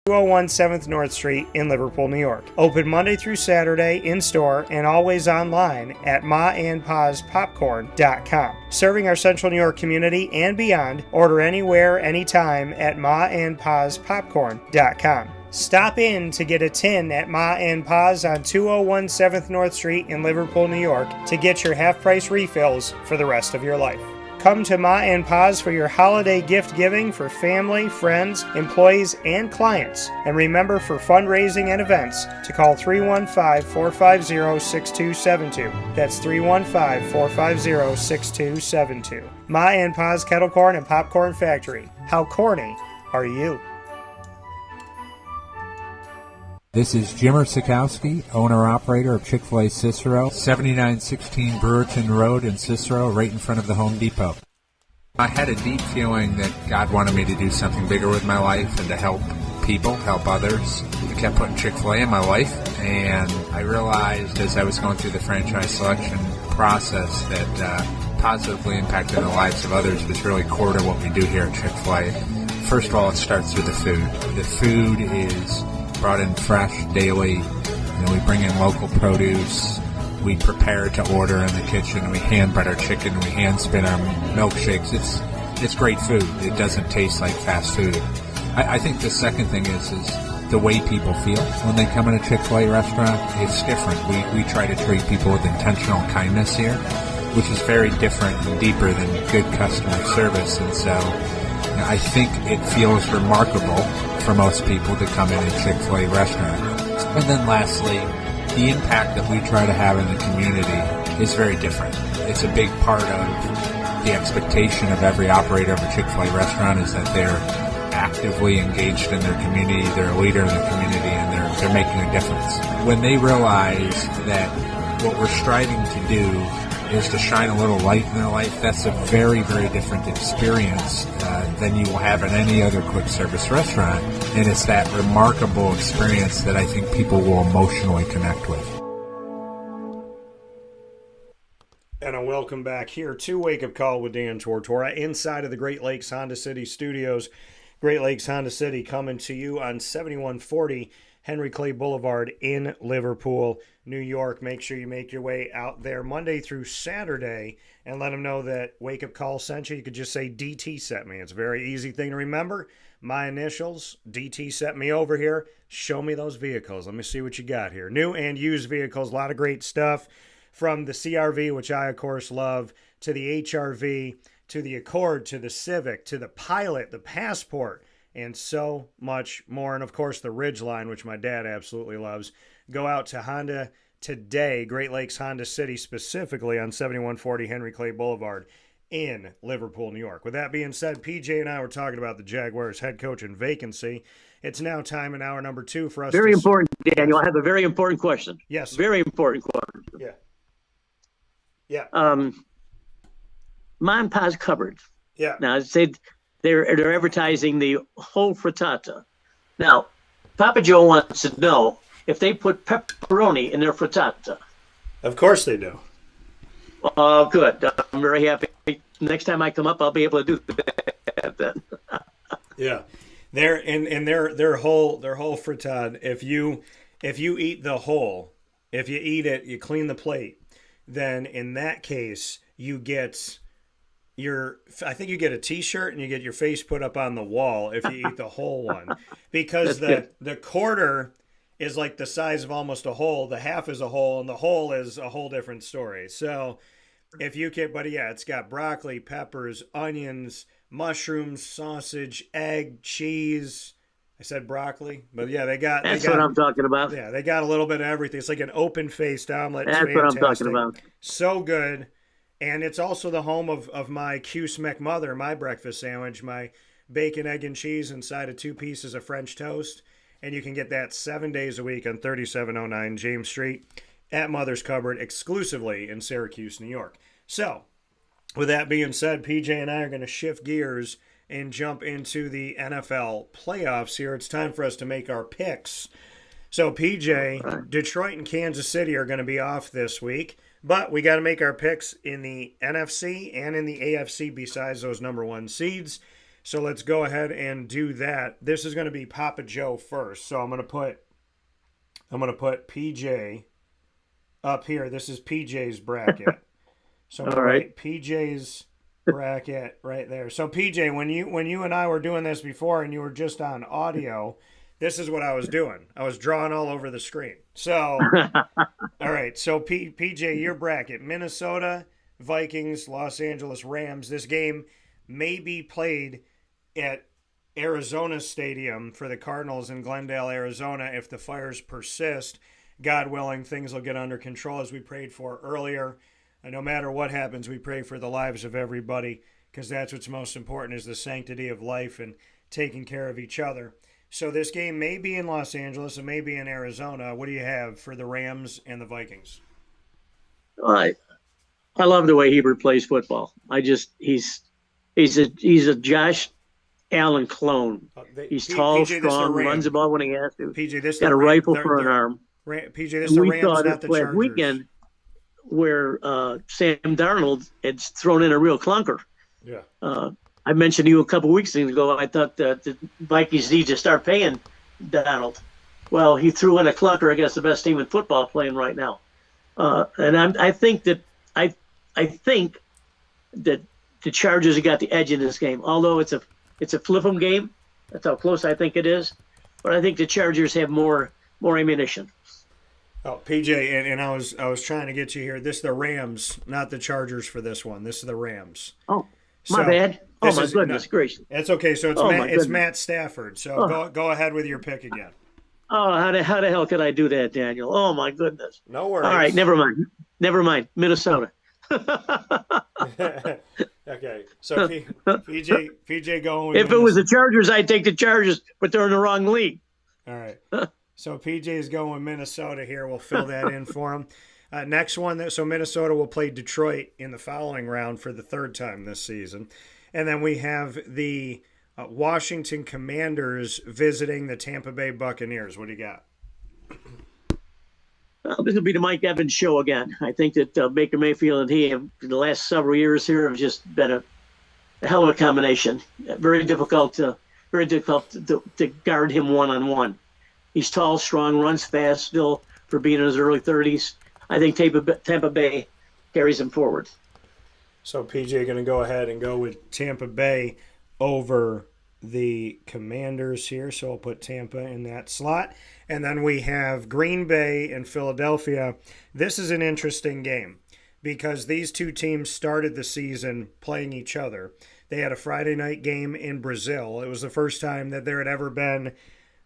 201 7th North Street in Liverpool, New York. Open Monday through Saturday in-store and always online at maandpazpopcorn.com. Serving our Central New York community and beyond, order anywhere, anytime at maandpazpopcorn.com. Stop in to get a tin at Ma and Pa's on 201 7th North Street in Liverpool, New York to get your half-price refills for the rest of your life. Come to Ma and Pa's for your holiday gift giving for family, friends, employees, and clients. And remember, for fundraising and events, to call 315-450-6272. That's 315-450-6272. Ma and Pa's Kettle Corn and Popcorn Factory. How corny are you? This is Jimmer Sikowski, owner-operator of Chick-fil-A Cicero, 7916 Brewerton Road in Cicero, right in front of the Home Depot. I had a deep feeling that God wanted me to do something bigger with my life and to help people, help others. I kept putting Chick-fil-A in my life, and I realized as I was going through the franchise selection process that positively impacting the lives of others was really core to what we do here at Chick-fil-A. First of all, it starts with the food. The food is brought in fresh daily. We bring in local produce. We prepare to order in the kitchen. We hand bread our chicken. We hand spin our milkshakes. It's great food. It doesn't taste like fast food. I think the second thing is the way people feel when they come in a Chick-fil-A restaurant. It's different. We try to treat people with intentional kindness here, which is very different and deeper than good customer service. And so I think it feels remarkable for most people to come in a Chick-fil-A restaurant. And then lastly, the impact that we try to have in the community is very different. It's a big part of the expectation of every operator of a Chick-fil-A restaurant is that they're actively engaged in their community, they're a leader in the community, and they're making a difference. When they realize that what we're striving to do is to shine a little light in their life, that's a very, very different experience than you will have in any other quick service restaurant. And it's that remarkable experience that I think people will emotionally connect with. And a welcome back here to Wake Up Call with Dan Tortora inside of the Great Lakes Honda City Studios. Great Lakes Honda City coming to you on 7140 Henry Clay Boulevard in Liverpool, New York. Make sure you make your way out there Monday through Saturday and let them know that Wake Up Call sent you. You could just say DT sent me. It's a very easy thing to remember. My initials, DT sent me over here. Show me those vehicles. Let me see what you got here. New and used vehicles, a lot of great stuff. From the CRV, which I, of course, love, to the HRV, to the Accord, to the Civic, to the Pilot, the Passport, and so much more. And, of course, the Ridgeline, which my dad absolutely loves. Go out to Honda today, Great Lakes Honda City, specifically on 7140 Henry Clay Boulevard in Liverpool, New York. With that being said, PJ and I were talking about the Jaguars head coach and vacancy. It's now time in hour number 2 for us Very important, Daniel. I have a very important question. Yes. Very important question. Yeah. Yeah. Mom and Pa's Cupboard. Yeah. Now, I said they're advertising the whole frittata. Now, Papa Joe wants to know if they put pepperoni in their frittata. Of course they do. Oh, good. I'm very happy. Next time I come up, I'll be able to do that then. Yeah. Their whole frittata, if you eat the whole, if you eat it, you clean the plate, then in that case you get I think you get a t-shirt and you get your face put up on the wall if you eat the whole one. Because the quarter is like the size of almost a whole, the half is a whole, and the whole is a whole different story. So if you can, but yeah, it's got broccoli, peppers, onions, mushrooms, sausage, egg, cheese. I said broccoli, but yeah, That's what I'm talking about. Yeah, they got a little bit of everything. It's like an open-faced omelet. That's what I'm talking about. So good. And it's also the home of my Cuse McMother, my breakfast sandwich, my bacon, egg, and cheese inside of 2 pieces of French toast. And you can get that 7 days a week on 3709 James Street at Mother's Cupboard, exclusively in Syracuse, New York. So, with that being said, PJ and I are going to shift gears and jump into the NFL playoffs here. It's time for us to make our picks. So, PJ, Detroit and Kansas City are going to be off this week, but we got to make our picks in the NFC and in the AFC besides those number 1 seeds. So let's go ahead and do that. This is going to be Papa Joe first. So I'm going to put PJ up here. This is PJ's bracket. So I'm going to write PJ's bracket right there. So PJ, when you and I were doing this before and you were just on audio, this is what I was doing. I was drawing all over the screen. So all right. So PJ, your bracket: Minnesota Vikings, Los Angeles Rams. This game may be played at Arizona Stadium for the Cardinals in Glendale, Arizona. If the fires persist, God willing, things will get under control as we prayed for earlier. And no matter what happens, we pray for the lives of everybody because that's what's most important, is the sanctity of life and taking care of each other. So this game may be in Los Angeles, it may be in Arizona. What do you have for the Rams and the Vikings? I love the way Hebert plays football. He's a Josh Allen clone. He's tall, strong, runs the ball when he has to. PJ, this got a rifle for an arm. PJ, this is the Rams, not the Chargers. Last weekend where Sam Darnold had thrown in a real clunker. Yeah. I mentioned to you a couple weeks ago, I thought that the Vikings need to start paying Darnold. Well, he threw in a clunker against the best team in football playing right now. And I think that the Chargers have got the edge in this game. Although it's a flip 'em game, that's how close I think it is. But I think the Chargers have more ammunition. Oh, PJ, and I was trying to get you here. This is the Rams, not the Chargers for this one. This is the Rams. Oh, my bad. Oh my goodness gracious. That's okay. So it's Matt Stafford. So go ahead with your pick again. Oh, how the hell could I do that, Daniel? Oh my goodness. No worries. All right, never mind. Minnesota. Okay, so PJ going with if it was the Chargers, I'd take the Chargers, but they're in the wrong league. All right. So PJ is going with Minnesota here. We'll fill that in for him. Next one, so Minnesota will play Detroit in the following round for the 3rd time this season. And then we have the Washington Commanders visiting the Tampa Bay Buccaneers. What do you got? Well, this will be the Mike Evans show again. I think that Baker Mayfield and he have, in the last several years here, have just been a hell of a combination. Very difficult to guard him one-on-one. He's tall, strong, runs fast still for being in his early 30s. I think Tampa Bay carries him forward. So PJ going to go ahead and go with Tampa Bay over the Commanders here, so I'll put Tampa in that slot. And then we have Green Bay and Philadelphia. This is an interesting game because these two teams started the season playing each other. They had a Friday night game in Brazil. It was the first time that there had ever been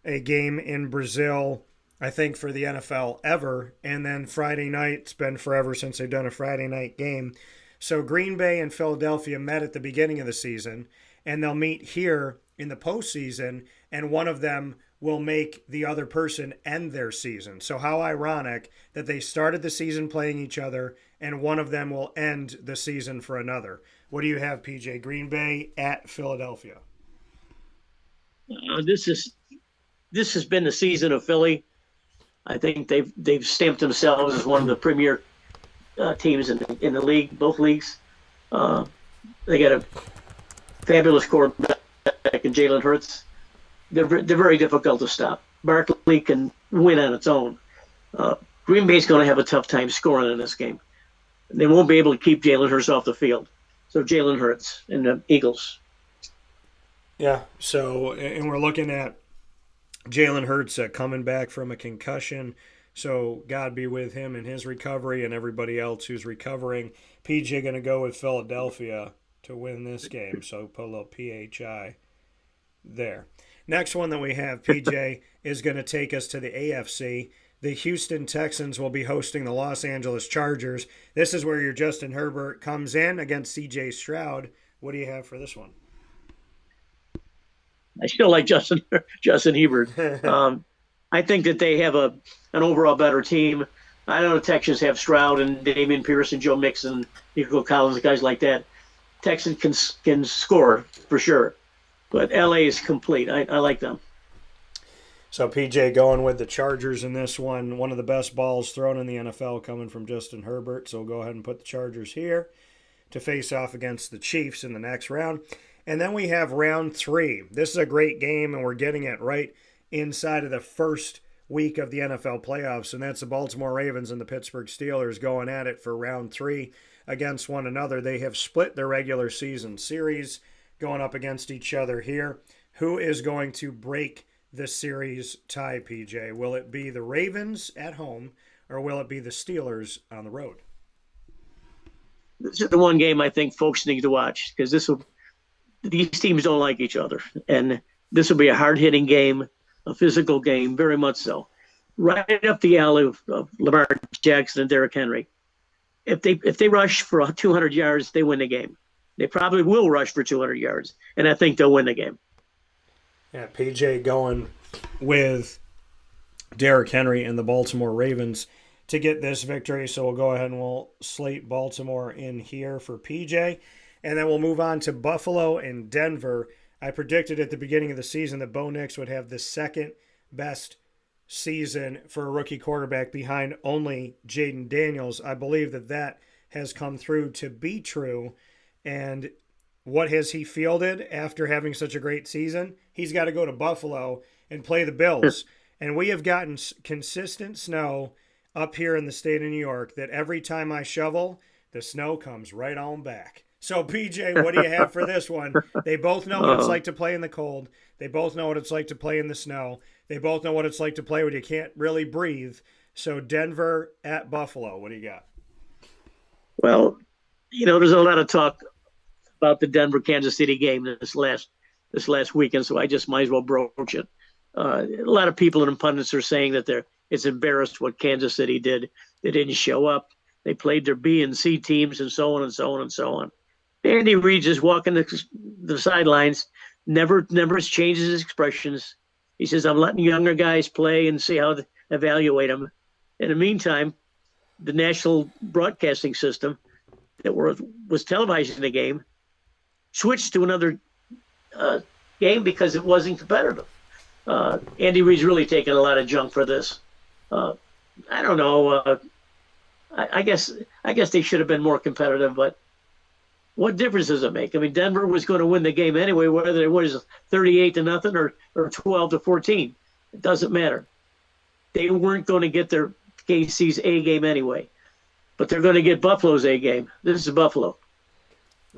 a game in Brazil, I think, for the NFL ever. And then Friday night, it's been forever since they've done a Friday night game. So Green Bay and Philadelphia met at the beginning of the season, and they'll meet here in the postseason, and one of them will make the other person end their season. So how ironic that they started the season playing each other, and one of them will end the season for another. What do you have, PJ? Green Bay at Philadelphia. This has been the season of Philly. I think they've stamped themselves as one of the premier teams in the league, both leagues. They got a fabulous quarterback in Jalen Hurts. They're very difficult to stop. Barkley can win on its own. Green Bay's going to have a tough time scoring in this game. They won't be able to keep Jalen Hurts off the field. So Jalen Hurts and the Eagles. Yeah, so, and we're looking at Jalen Hurts coming back from a concussion. So God be with him in his recovery and everybody else who's recovering. PJ going to go with Philadelphia to win this game. So put a little PHI there. Next one that we have, PJ, is going to take us to the AFC. The Houston Texans will be hosting the Los Angeles Chargers. This is where your Justin Herbert comes in against CJ Stroud. What do you have for this one? I still like Justin Herbert. I think that they have an overall better team. I know the Texans have Stroud and Damian Pierce and Joe Mixon, Nico Collins, guys like that. Texans can score for sure, but LA is complete. I like them. So PJ going with the Chargers in this one. One of the best balls thrown in the NFL coming from Justin Herbert. So we'll go ahead and put the Chargers here to face off against the Chiefs in the next round. And then we have round 3. This is a great game, and we're getting it right inside of the first week of the NFL playoffs, and that's the Baltimore Ravens and the Pittsburgh Steelers going at it for round 3 against one another. They have split their regular season series going up against each other here. Who is going to break the series tie, PJ? Will it be the Ravens at home, or will it be the Steelers on the road? This is the one game I think folks need to watch because these teams don't like each other, and this will be a hard-hitting game, a physical game, very much so. Right up the alley of Lamar Jackson and Derrick Henry. If they rush for 200 yards, they win the game. They probably will rush for 200 yards, and I think they'll win the game. Yeah, PJ going with Derrick Henry and the Baltimore Ravens to get this victory. So we'll go ahead and we'll slate Baltimore in here for PJ. And then we'll move on to Buffalo and Denver. I predicted at the beginning of the season that Bo Nix would have the second best season for a rookie quarterback behind only Jaden Daniels. I believe that has come through to be true. And what has he fielded after having such a great season? He's got to go to Buffalo and play the Bills. And we have gotten consistent snow up here in the state of New York that every time I shovel, the snow comes right on back. So, PJ, what do you have for this one? They both know what it's like to play in the cold. They both know what it's like to play in the snow. They both know what it's like to play when you can't really breathe. So, Denver at Buffalo, what do you got? Well, there's a lot of talk about the Denver-Kansas City game this last weekend, so I just might as well broach it. A lot of people and pundits are saying that it's embarrassed what Kansas City did. They didn't show up. They played their B and C teams and so on and so on and so on. Andy Reid just walking the sidelines, never changes his expressions. He says, I'm letting younger guys play and see how to evaluate them. In the meantime, the national broadcasting system that was televising the game switched to another game because it wasn't competitive. Andy Reid's really taking a lot of junk for this. I don't know. I guess they should have been more competitive, but what difference does it make? I mean, Denver was going to win the game anyway, whether it was 38-0 or 12-14. It doesn't matter. They weren't going to get their KC's A game anyway, but they're going to get Buffalo's A game. This is Buffalo.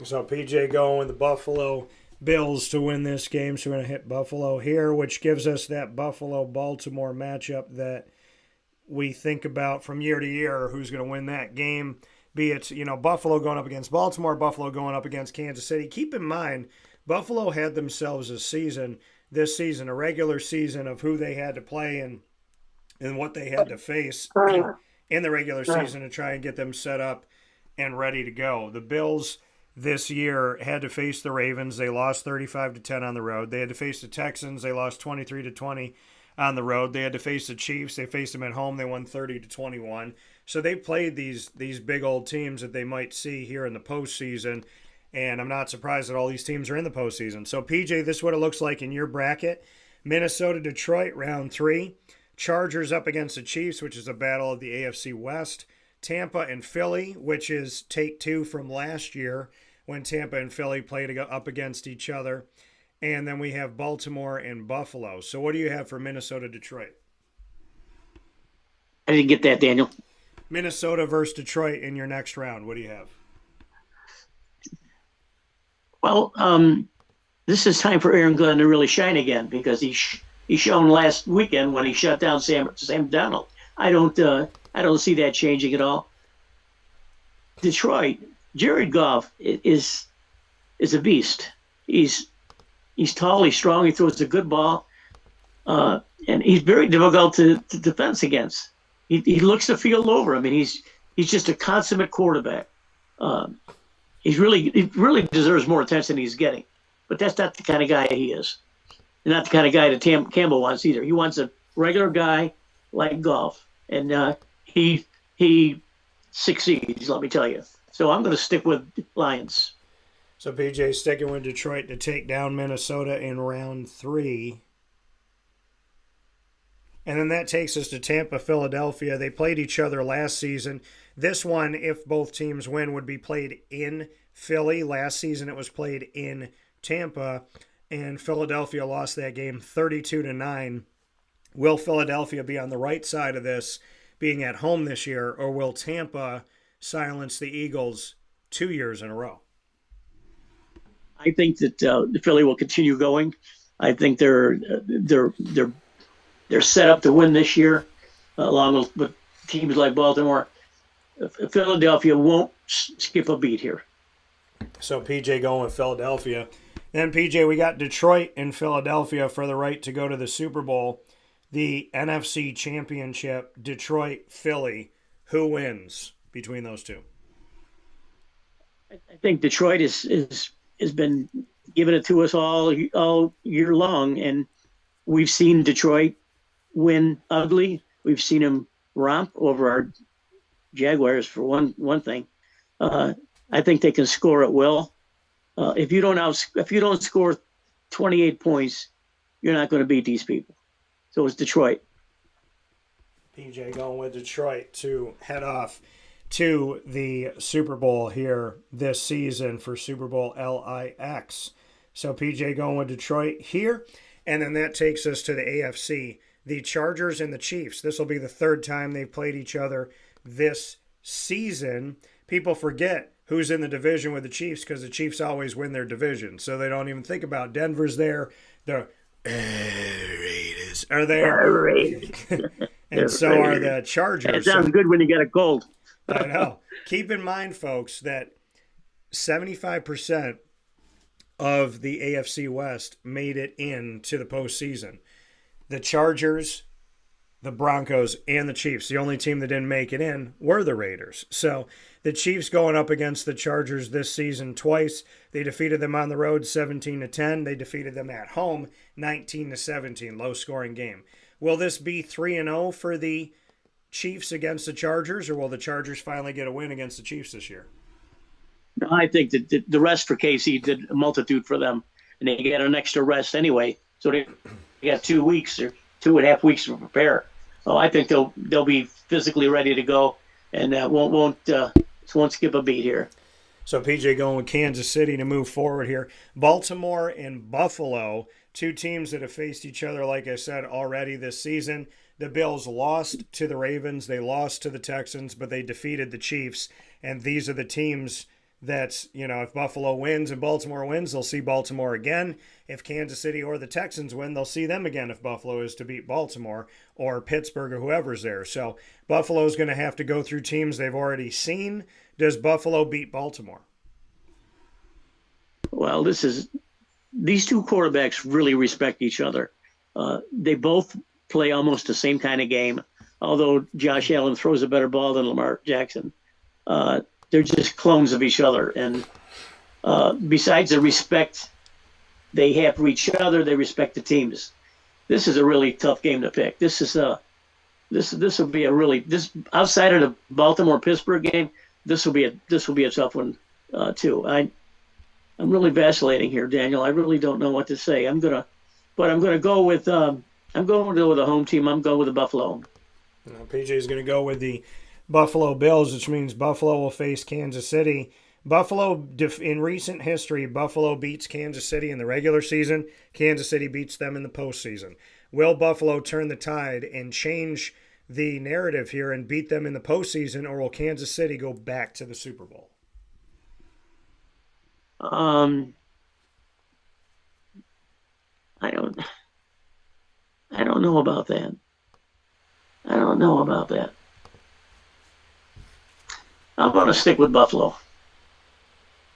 So PJ going with the Buffalo Bills to win this game, so we're going to hit Buffalo here, which gives us that Buffalo-Baltimore matchup that we think about from year to year, who's going to win that game, be it, Buffalo going up against Baltimore, Buffalo going up against Kansas City. Keep in mind, Buffalo had themselves this season, a regular season of who they had to play and what they had to face in the regular season to try and get them set up and ready to go. The Bills this year had to face the Ravens. They lost 35-10 on the road. They had to face the Texans. They lost 23-20 on the road. They had to face the Chiefs. They faced them at home. They won 30-21. So they played these big old teams that they might see here in the postseason. And I'm not surprised that all these teams are in the postseason. So, PJ, this is what it looks like in your bracket. Minnesota, Detroit, round 3. Chargers up against the Chiefs, which is a battle of the AFC West. Tampa and Philly, which is take 2 from last year when Tampa and Philly played up against each other. And then we have Baltimore and Buffalo. So what do you have for Minnesota, Detroit? I didn't get that, Daniel. Minnesota versus Detroit in your next round. What do you have? Well, this is time for Aaron Glenn to really shine again because he shone last weekend when he shut down Sam Darnold. I don't see that changing at all. Detroit, Jared Goff is a beast. He's tall, he's strong, he throws a good ball, and he's very difficult to defense against. He looks the field over. I mean, he's just a consummate quarterback. He really deserves more attention than he's getting, but that's not the kind of guy he is. And not the kind of guy that Campbell wants either. He wants a regular guy like Goff, and he succeeds. Let me tell you. So I'm going to stick with Lions. So PJ sticking with Detroit to take down Minnesota in round 3. And then that takes us to Tampa, Philadelphia. They played each other last season. This one, if both teams win, would be played in Philly. Last season it was played in Tampa, and Philadelphia lost that game 32-9. Will Philadelphia be on the right side of this, being at home this year, or will Tampa silence the Eagles 2 years in a row? I think that the Philly will continue going. I think they're set up to win this year, along with teams like Baltimore. Philadelphia won't skip a beat here. So PJ going with Philadelphia. Then PJ, we got Detroit and Philadelphia for the right to go to the Super Bowl. The NFC Championship, Detroit, Philly. Who wins between those two? I think Detroit has been giving it to us all year long, and we've seen Detroit win ugly. We've seen them romp over our Jaguars for one thing. I think they can score at will. If you don't score 28 points, you're not going to beat these people. So it's Detroit. PJ going with Detroit to head off to the Super Bowl here this season for Super Bowl LIX. So PJ going with Detroit here. And then that takes us to the AFC. The Chargers and the Chiefs. This will be the third time they've played each other this season. People forget who's in the division with the Chiefs because the Chiefs always win their division. So they don't even think about Denver's there. The Raiders are there. And so are the Chargers. It sounds good when you get a cold. I know. Keep in mind, folks, that 75% of the AFC West made it into the postseason. The Chargers, the Broncos, and the Chiefs. The only team that didn't make it in were the Raiders. So the Chiefs going up against the Chargers this season twice. They defeated them on the road 17-10. They defeated them at home 19-17. Low-scoring game. Will this be 3-0 for the Chiefs against the Chargers, or will the Chargers finally get a win against the Chiefs this year? No, I think that the rest for KC did a multitude for them, and they get an extra rest anyway. So they got 2 weeks or 2.5 weeks to prepare. Oh, I think they'll be physically ready to go, and won't skip a beat here. So PJ going with Kansas City to move forward here. Baltimore and Buffalo, two teams that have faced each other, like I said, already this season. The Bills lost to the Ravens. They lost to the Texans, but they defeated the Chiefs. And these are the teams That's, if Buffalo wins and Baltimore wins, they'll see Baltimore again. If Kansas City or the Texans win, they'll see them again if Buffalo is to beat Baltimore or Pittsburgh or whoever's there. So Buffalo's going to have to go through teams they've already seen. Does Buffalo beat Baltimore? Well, these two quarterbacks really respect each other. They both play almost the same kind of game, although Josh Allen throws a better ball than Lamar Jackson. They're just clones of each other. And besides the respect they have for each other, they respect the teams. This is a really tough game to pick. This will be a really outside of the Baltimore-Pittsburgh game. This will be a tough one too. I'm really vacillating here, Daniel. I really don't know what to say. I'm going to go with the home team. I'm going with the Buffalo. PJ is going to go with the Buffalo Bills, which means Buffalo will face Kansas City. Buffalo, in recent history, Buffalo beats Kansas City in the regular season. Kansas City beats them in the postseason. Will Buffalo turn the tide and change the narrative here and beat them in the postseason, or will Kansas City go back to the Super Bowl? I don't know about that. I'm going to stick with Buffalo.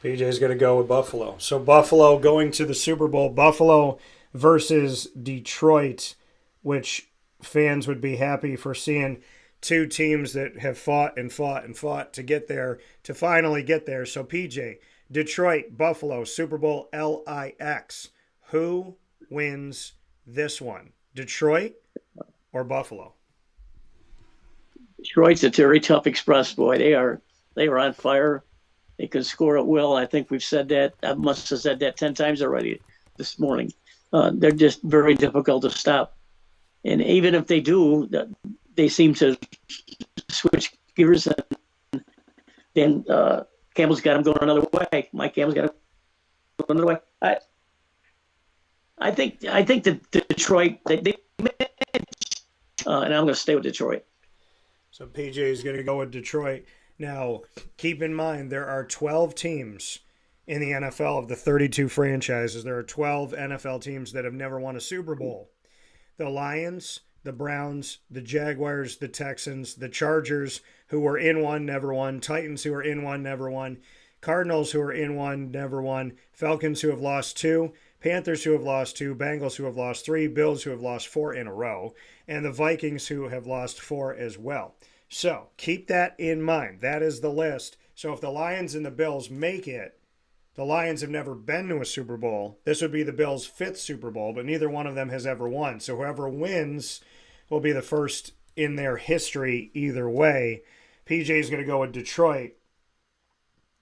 PJ's going to go with Buffalo. So Buffalo going to the Super Bowl. Buffalo versus Detroit, which fans would be happy for seeing two teams that have fought and fought and fought to get there, to finally get there. So PJ, Detroit, Buffalo, Super Bowl LIX. Who wins this one? Detroit or Buffalo? Detroit's a very tough express, boy. They are on fire. They can score at will. I think we've said that. I must have said that 10 times already this morning. They're just very difficult to stop. And even if they do, they seem to switch gears. And then Campbell's got him going another way. Mike Campbell's got him going another way. I think that Detroit, they and I'm going to stay with Detroit. So PJ is going to go with Detroit. Now, keep in mind, there are 12 teams in the NFL of the 32 franchises. There are 12 NFL teams that have never won a Super Bowl. The Lions, the Browns, the Jaguars, the Texans, the Chargers, who were in one, never won. Titans, who are in one, never won. Cardinals, who are in one, never won. Falcons, who have lost 2. Panthers, who have lost 2. Bengals, who have lost 3. Bills, who have lost 4 in a row. And the Vikings, who have lost 4 as well. So keep that in mind. That is the list. So if the Lions and the Bills make it, the Lions have never been to a Super Bowl. This would be the Bills' 5th Super Bowl, but neither one of them has ever won. So whoever wins will be the first in their history either way. PJ is going to go with Detroit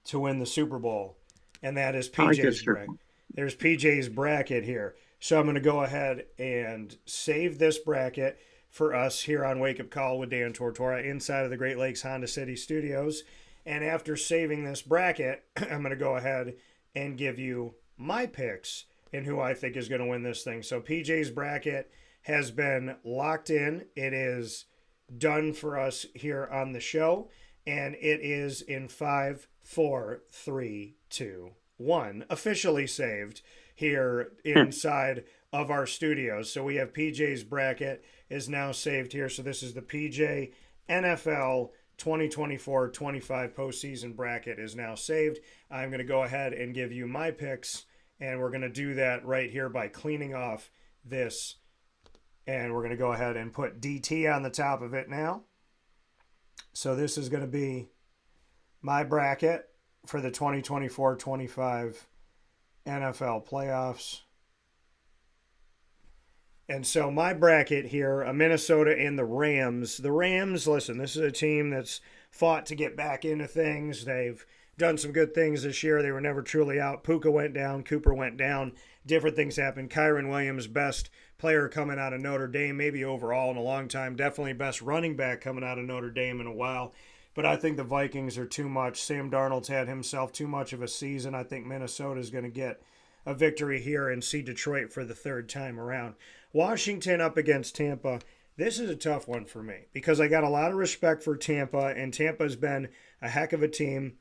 to win the Super Bowl, and that is PJ's bracket. There's PJ's bracket here. So I'm going to go ahead and save this bracket for us here on Wake Up Call with Dan Tortora inside of the Great Lakes Honda City Studios. And after saving this bracket, I'm going to go ahead and give you my picks and who I think is going to win this thing. So PJ's bracket has been locked in. It is done for us here on the show. And it is in 5, 4, 3, 2, 1. Officially saved here inside of our studios. So we have PJ's bracket is now saved here. So this is the PJ NFL 2024-25 postseason bracket is now saved. I'm going to go ahead and give you my picks, and we're going to do that right here by cleaning off this. And we're going to go ahead and put DT on the top of it now. So this is going to be my bracket for the 2024-25 NFL playoffs. And so my bracket here, Minnesota and the Rams. The Rams, listen, this is a team that's fought to get back into things. They've done some good things this year. They were never truly out. Puka went down. Cooper went down. Different things happened. Kyron Williams, best player coming out of Notre Dame, maybe overall in a long time. Definitely best running back coming out of Notre Dame in a while. But I think the Vikings are too much. Sam Darnold's had himself too much of a season. I think Minnesota's going to get a victory here and see Detroit for the 3rd time around. Washington up against Tampa. This is a tough one for me because I got a lot of respect for Tampa, and Tampa's been a heck of a team.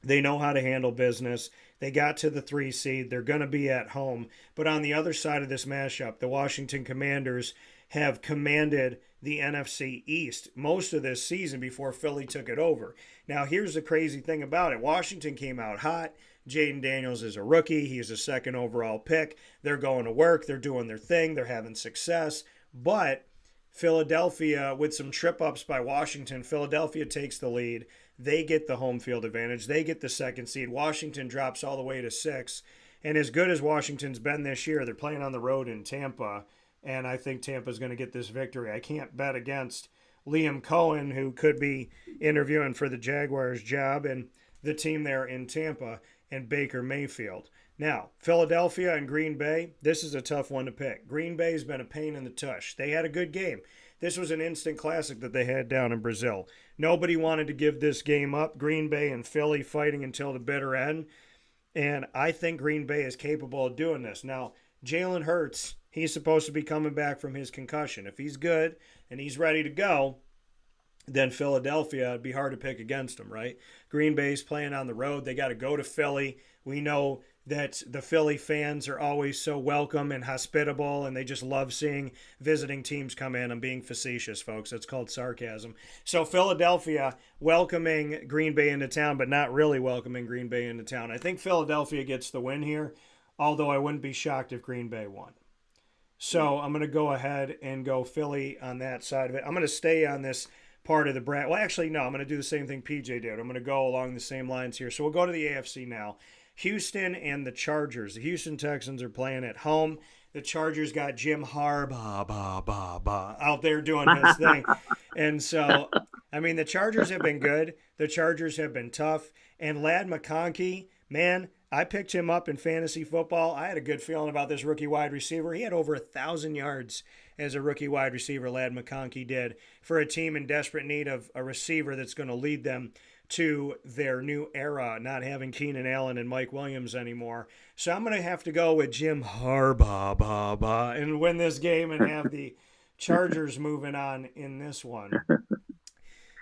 They know how to handle business. They got to the 3 seed. They're going to be at home. But on the other side of this mashup, the Washington Commanders have commanded the NFC East most of this season before Philly took it over. Now, here's the crazy thing about it. Washington came out hot. Jaden Daniels is a rookie. He's a second overall pick. They're going to work. They're doing their thing. They're having success. But Philadelphia, with some trip-ups by Washington, Philadelphia takes the lead. They get the home field advantage. They get the 2nd seed. Washington drops all the way to 6. And as good as Washington's been this year, they're playing on the road in Tampa, and I think Tampa's going to get this victory. I can't bet against Liam Cohen, who could be interviewing for the Jaguars job, and the team there in Tampa, and Baker Mayfield. Now, Philadelphia and Green Bay, this is a tough one to pick. Green Bay's been a pain in the tush. They had a good game. This was an instant classic that they had down in Brazil. Nobody wanted to give this game up. Green Bay and Philly fighting until the bitter end. And I think Green Bay is capable of doing this. Now, Jalen Hurts, he's supposed to be coming back from his concussion. If he's good and he's ready to go, then Philadelphia, it'd be hard to pick against them, right? Green Bay's playing on the road. They got to go to Philly. We know that the Philly fans are always so welcome and hospitable, and they just love seeing visiting teams come in. I'm being facetious, folks. That's called sarcasm. So Philadelphia welcoming Green Bay into town, but not really welcoming Green Bay into town. I think Philadelphia gets the win here, although I wouldn't be shocked if Green Bay won. So I'm going to go ahead and go Philly on that side of it. I'm going to stay on this part of the bracket. Well, actually, no, I'm going to do the same thing PJ did. I'm going to go along the same lines here. So we'll go to the AFC now. Houston and the Chargers. The Houston Texans are playing at home. The Chargers got Jim Harbaugh out there doing his thing. And so, I mean, the Chargers have been good. The Chargers have been tough. And Ladd McConkey, man, I picked him up in fantasy football. I had a good feeling about this rookie wide receiver. He had over 1,000 yards as a rookie wide receiver, Ladd McConkey did, for a team in desperate need of a receiver that's going to lead them to their new era, not having Keenan Allen and Mike Williams anymore. So I'm going to have to go with Jim Harbaugh and win this game and have the Chargers moving on in this one.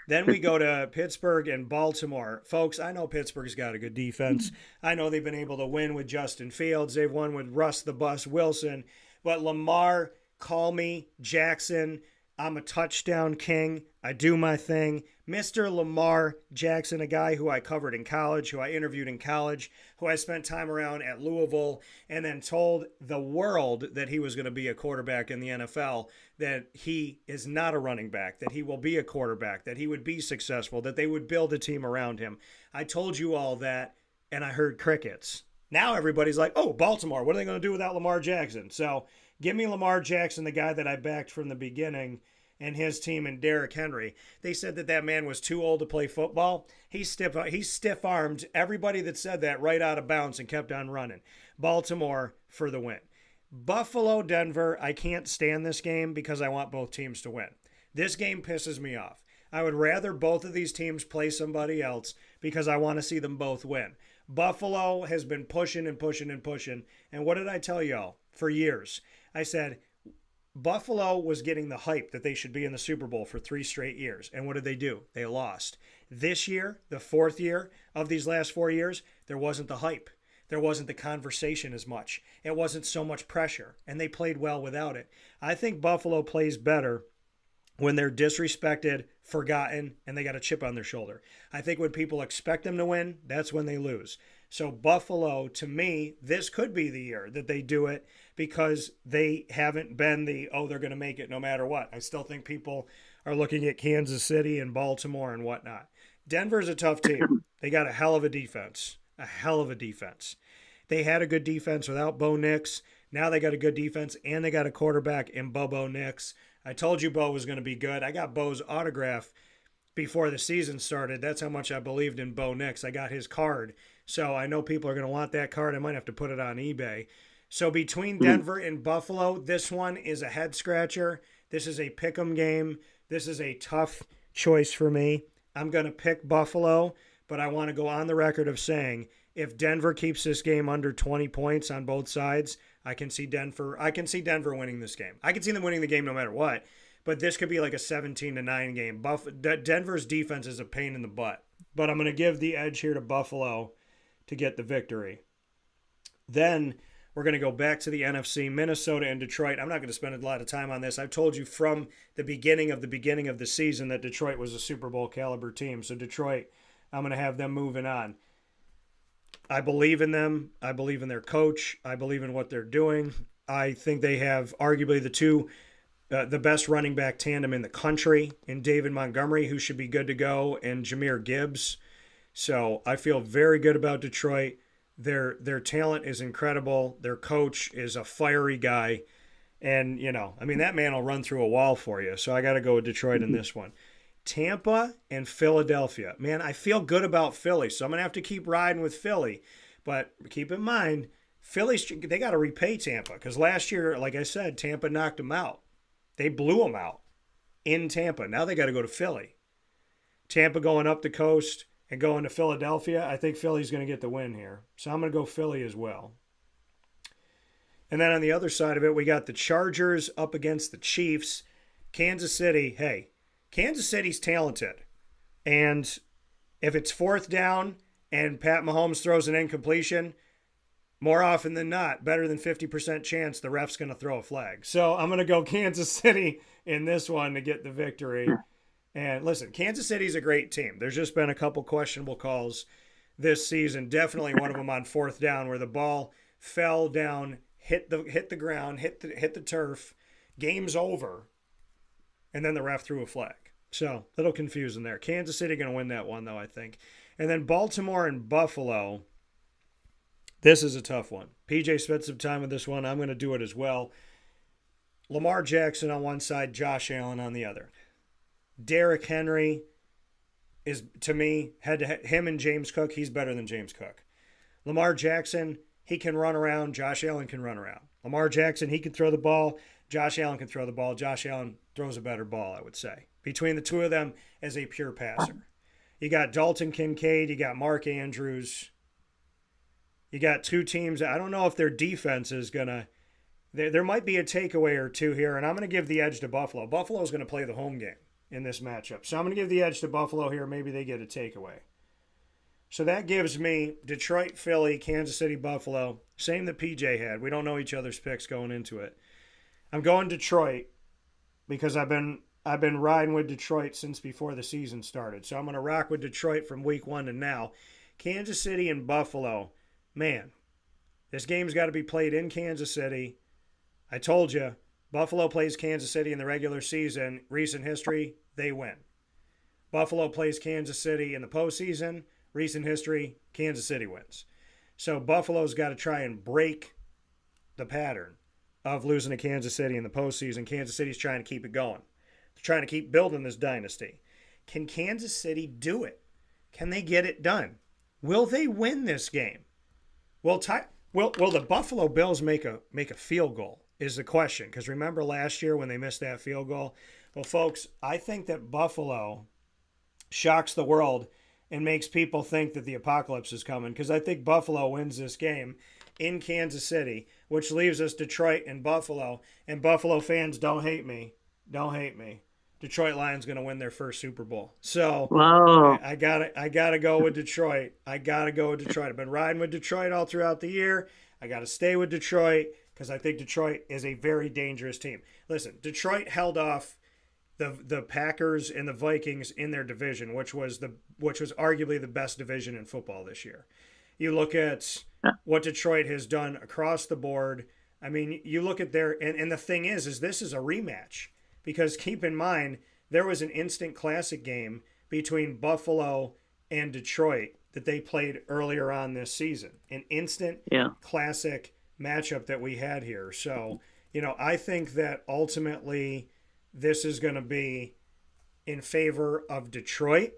Then we go to Pittsburgh and Baltimore. Folks, I know Pittsburgh's got a good defense. I know they've been able to win with Justin Fields. They've won with Russ the Bus Wilson. But Lamar, call me Jackson. I'm a touchdown king. I do my thing. Mr. Lamar Jackson, a guy who I covered in college, who I interviewed in college, who I spent time around at Louisville, and then told the world that he was going to be a quarterback in the NFL, that he is not a running back, that he will be a quarterback, that he would be successful, that they would build a team around him. I told you all that, and I heard crickets. Now everybody's like, oh, Baltimore, what are they going to do without Lamar Jackson? So give me Lamar Jackson, the guy that I backed from the beginning, and his team and Derrick Henry. They said that man was too old to play football. He stiff-armed everybody that said that right out of bounds and kept on running. Baltimore for the win. Buffalo, Denver, I can't stand this game because I want both teams to win. This game pisses me off. I would rather both of these teams play somebody else because I want to see them both win. Buffalo has been pushing and pushing and pushing. And what did I tell y'all for years? I said, Buffalo was getting the hype that they should be in the Super Bowl for 3 straight years. And what did they do? They lost. This year, the 4th year of these last 4 years, there wasn't the hype. There wasn't the conversation as much. It wasn't so much pressure. And they played well without it. I think Buffalo plays better when they're disrespected, forgotten, and they got a chip on their shoulder. I think when people expect them to win, that's when they lose. So Buffalo, to me, this could be the year that they do it because they haven't been they're going to make it no matter what. I still think people are looking at Kansas City and Baltimore and whatnot. Denver's a tough team. They got a hell of a defense. A hell of a defense. They had a good defense without Bo Nix. Now they got a good defense, and they got a quarterback in Bo Nix. I told you Bo was going to be good. I got Bo's autograph before the season started. That's how much I believed in Bo Nix. I got his card. So I know people are going to want that card. I might have to put it on eBay. So between Denver and Buffalo, this one is a head-scratcher. This is a pick'em game. This is a tough choice for me. I'm going to pick Buffalo, but I want to go on the record of saying if Denver keeps this game under 20 points on both sides, I can see Denver winning this game. I can see them winning the game no matter what, but this could be like a 17-9 game. Denver's defense is a pain in the butt, but I'm going to give the edge here to Buffalo to get the victory. Then we're going to go back to the NFC, Minnesota and Detroit. I'm not going to spend a lot of time on this. I've told you from the beginning of the season that Detroit was a Super Bowl caliber team. So Detroit, I'm going to have them moving on. I believe in them. I believe in their coach. I believe in what they're doing. I think they have arguably the best running back tandem in the country in David Montgomery, who should be good to go, and Jahmyr Gibbs. So I feel very good about Detroit. Their talent is incredible. Their coach is a fiery guy. And, that man will run through a wall for you. So I got to go with Detroit in this one. Tampa and Philadelphia. Man, I feel good about Philly, so I'm going to have to keep riding with Philly. But keep in mind, they got to repay Tampa because last year, like I said, Tampa knocked them out. They blew them out in Tampa. Now they got to go to Philly. Tampa going up the coast and going to Philadelphia. I think Philly's going to get the win here. So I'm going to go Philly as well. And then on the other side of it, we got the Chargers up against the Chiefs. Kansas City, hey, Kansas City's talented. And if it's fourth down and Pat Mahomes throws an incompletion, more often than not, better than 50% chance the ref's going to throw a flag. So I'm going to go Kansas City in this one to get the victory. And listen, Kansas City's a great team. There's just been a couple questionable calls this season. Definitely one of them on fourth down where the ball fell down, hit the ground, hit the turf. Game's over. And then the ref threw a flag. So a little confusing there. Kansas City going to win that one, though, I think. And then Baltimore and Buffalo. This is a tough one. PJ spent some time with this one. I'm going to do it as well. Lamar Jackson on one side, Josh Allen on the other. Derrick Henry is, to me, him and James Cook, he's better than James Cook. Lamar Jackson, he can run around. Josh Allen can run around. Lamar Jackson, he can throw the ball. Josh Allen can throw the ball. Josh Allen throws a better ball, I would say. Between the two of them as a pure passer. You got Dalton Kincaid. You got Mark Andrews. You got two teams. I don't know if their defense is going to – there might be a takeaway or two here, and I'm going to give the edge to Buffalo. Buffalo's going to play the home game in this matchup. So I'm going to give the edge to Buffalo here. Maybe they get a takeaway. So that gives me Detroit, Philly, Kansas City, Buffalo. Same that PJ had. We don't know each other's picks going into it. I'm going Detroit because I've been riding with Detroit since before the season started. So I'm going to rock with Detroit from week 1 to now. Kansas City and Buffalo. Man, this game's got to be played in Kansas City. I told you, Buffalo plays Kansas City in the regular season. Recent history, they win. Buffalo plays Kansas City in the postseason. Recent history, Kansas City wins. So Buffalo's got to try and break the pattern of losing to Kansas City in the postseason. Kansas City's trying to keep it going. They're trying to keep building this dynasty. Can Kansas City do it? Can they get it done? Will they win this game? Will the Buffalo Bills make a field goal is the question. Because remember last year when they missed that field goal? Well, folks, I think that Buffalo shocks the world and makes people think that the apocalypse is coming. Because I think Buffalo wins this game in Kansas City, which leaves us Detroit and Buffalo. And Buffalo fans, don't hate me. Don't hate me. Detroit Lions going to win their first Super Bowl. So Wow. I gotta go with Detroit. I've been riding with Detroit all throughout the year. I got to stay with Detroit because I think Detroit is a very dangerous team. Listen, Detroit held off the Packers and the Vikings in their division, which was arguably the best division in football this year. You look at what Detroit has done across the board. I mean, you look at and the thing is this is a rematch. Because keep in mind, there was an instant classic game between Buffalo and Detroit that they played earlier on this season. An instant classic matchup that we had here. So, I think that ultimately this is going to be in favor of Detroit.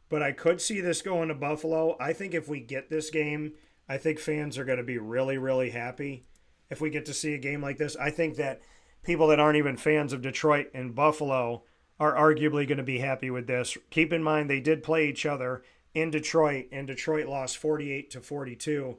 But I could see this going to Buffalo. I think if we get this game, I think fans are going to be really, really happy if we get to see a game like this. I think that people that aren't even fans of Detroit and Buffalo are arguably going to be happy with this. Keep in mind they did play each other in Detroit, and Detroit lost 48-42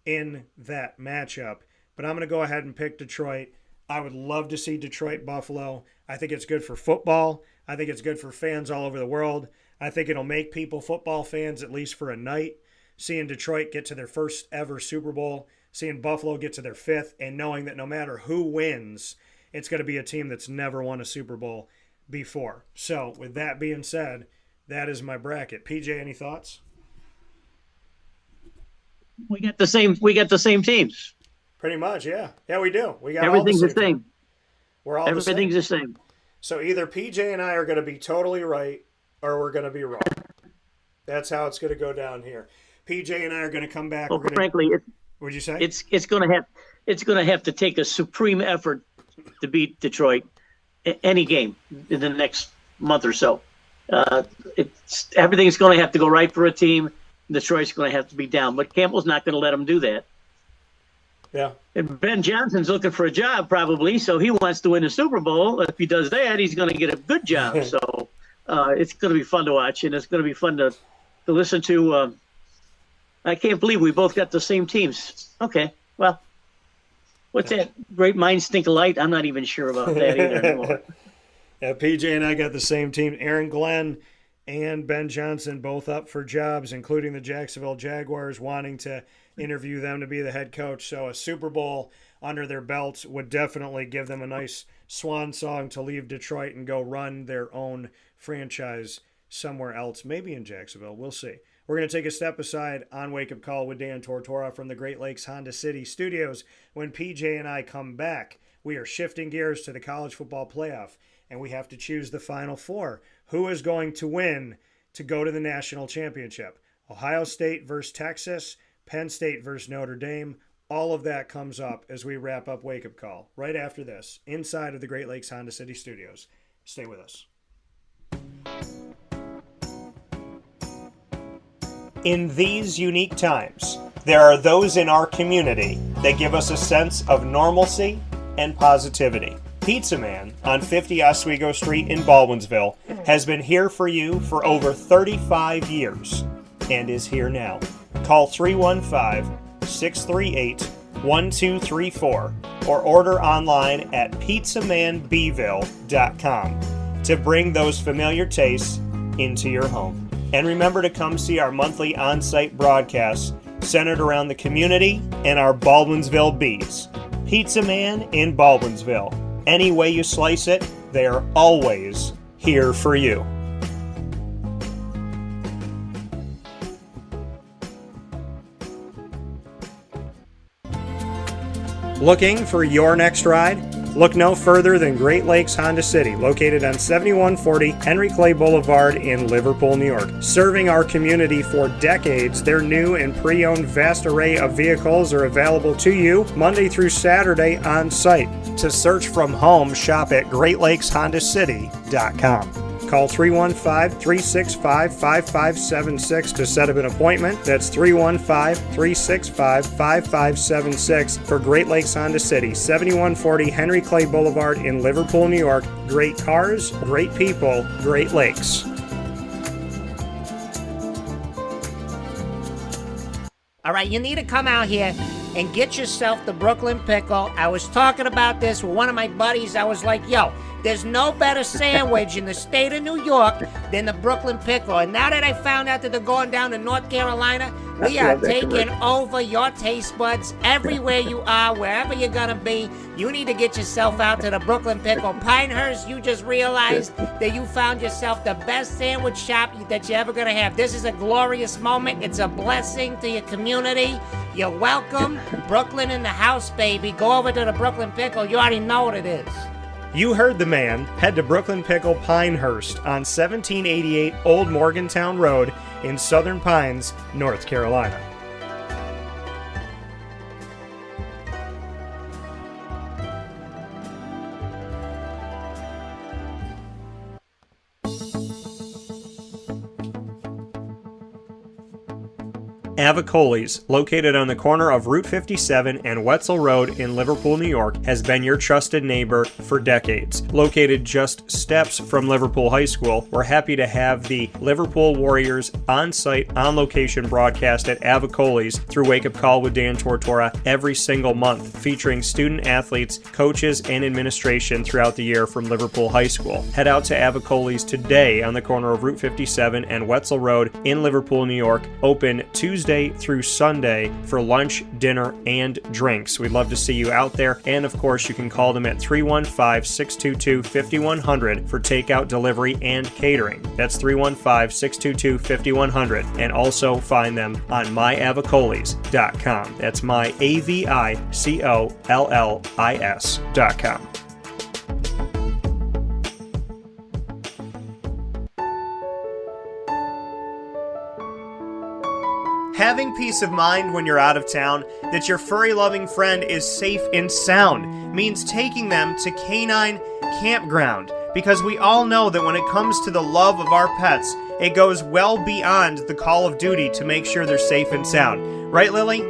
in that matchup. But I'm going to go ahead and pick Detroit. I would love to see Detroit-Buffalo. I think it's good for football. I think it's good for fans all over the world. I think it'll make people football fans, at least for a night, seeing Detroit get to their first ever Super Bowl, seeing Buffalo get to their fifth, and knowing that no matter who wins, it's going to be a team that's never won a Super Bowl before. So with that being said, that is my bracket. PJ, any thoughts? We got the same teams. Pretty much, yeah. Yeah, we do. We got Everything's all the same. We're all Everything's the same. So either PJ and I are going to be totally right or we're going to be wrong. That's how it's going to go down here. PJ and I are going to come back. Well, frankly, what'd you say? It's going to have to take a supreme effort to beat Detroit any game in the next month or so. Everything's going to have to go right for a team. Detroit's going to have to be down, but Campbell's not going to let him do that. Yeah. And Ben Johnson's looking for a job probably, so he wants to win the Super Bowl. If he does that, he's going to get a good job. So it's going to be fun to watch, and it's going to be fun to listen to. I can't believe we both got the same teams. Okay, well, what's that? Great minds think alike. I'm not even sure about that either anymore. Yeah, PJ and I got the same team. Aaron Glenn and Ben Johnson both up for jobs, including the Jacksonville Jaguars, wanting to interview them to be the head coach. So a Super Bowl under their belts would definitely give them a nice swan song to leave Detroit and go run their own franchise somewhere else, maybe in Jacksonville. We'll see. We're going to take a step aside on Wake Up Call with Dan Tortora from the Great Lakes Honda City Studios. When PJ and I come back, we are shifting gears to the college football playoff, and we have to choose the Final Four. Who is going to win to go to the national championship? Ohio State versus Texas, Penn State versus Notre Dame. All of that comes up as we wrap up Wake Up Call right after this, inside of the Great Lakes Honda City Studios. Stay with us. In these unique times, there are those in our community that give us a sense of normalcy and positivity. Pizza Man on 50 Oswego Street in Baldwinsville has been here for you for over 35 years and is here now. Call 315-638-1234 or order online at pizzamanbville.com to bring those familiar tastes into your home. And remember to come see our monthly on-site broadcasts centered around the community and our Baldwinsville Bees. Pizza Man in Baldwinsville. Any way you slice it, they are always here for you. Looking for your next ride? Look no further than Great Lakes Honda City, located on 7140 Henry Clay Boulevard in Liverpool, New York. Serving our community for decades, their new and pre-owned vast array of vehicles are available to you Monday through Saturday on site. To search from home, shop at greatlakeshondacity.com. Call 315-365-5576 to set up an appointment. That's 315-365-5576 for Great Lakes Honda City, 7140 Henry Clay Boulevard in Liverpool, New York. Great cars, great people, Great Lakes. All right, you need to come out here and get yourself the Brooklyn Pickle. I was talking about this with one of my buddies. I was like, yo, there's no better sandwich in the state of New York than the Brooklyn Pickle. And now that I found out that they're going down to North Carolina, we are taking over your taste buds everywhere you are, wherever you're going to be. You need to get yourself out to the Brooklyn Pickle. Pinehurst, you just realized that you found yourself the best sandwich shop that you're ever going to have. This is a glorious moment. It's a blessing to your community. You're welcome. Brooklyn in the house, baby. Go over to the Brooklyn Pickle. You already know what it is. You heard the man. Head to Brooklyn Pickle Pinehurst on 1788 Old Morgantown Road in Southern Pines, North Carolina. Avicoli's, located on the corner of Route 57 and Wetzel Road in Liverpool, New York, has been your trusted neighbor for decades. Located just steps from Liverpool High School, we're happy to have the Liverpool Warriors on-site, on-location broadcast at Avicoli's through Wake Up Call with Dan Tortora every single month, featuring student athletes, coaches, and administration throughout the year from Liverpool High School. Head out to Avicoli's today on the corner of Route 57 and Wetzel Road in Liverpool, New York, open Tuesday through Sunday for lunch, dinner, and drinks. We'd love to see you out there, and of course you can call them at 315-622-5100 for takeout, delivery, and catering. That's 315-622-5100, and also find them on myavicolis.com. That's myavicollis.com. Having peace of mind when you're out of town that your furry-loving friend is safe and sound means taking them to Canine Campground, because we all know that when it comes to the love of our pets, it goes well beyond the call of duty to make sure they're safe and sound. Right, Lily?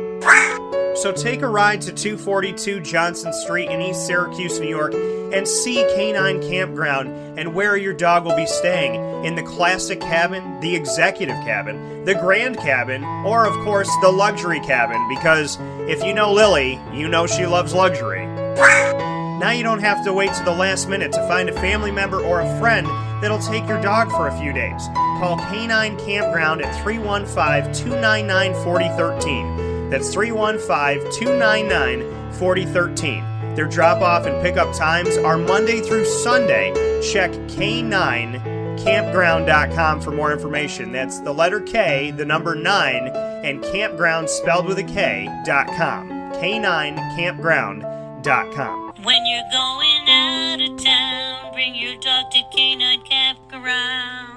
So take a ride to 242 Johnson Street in East Syracuse, New York, and see Canine Campground and where your dog will be staying, in the classic cabin, the executive cabin, the grand cabin, or of course the luxury cabin, because if you know Lily, you know she loves luxury. Now you don't have to wait to the last minute to find a family member or a friend that'll take your dog for a few days. Call Canine Campground at 315-299-4013. That's 315-299-4013. Their drop-off and pickup times are Monday through Sunday. Check K9campground.com for more information. That's the letter K, the number 9, and campground spelled with a K.com. K9campground.com. When you're going out of town, bring your dog to Canine Campground.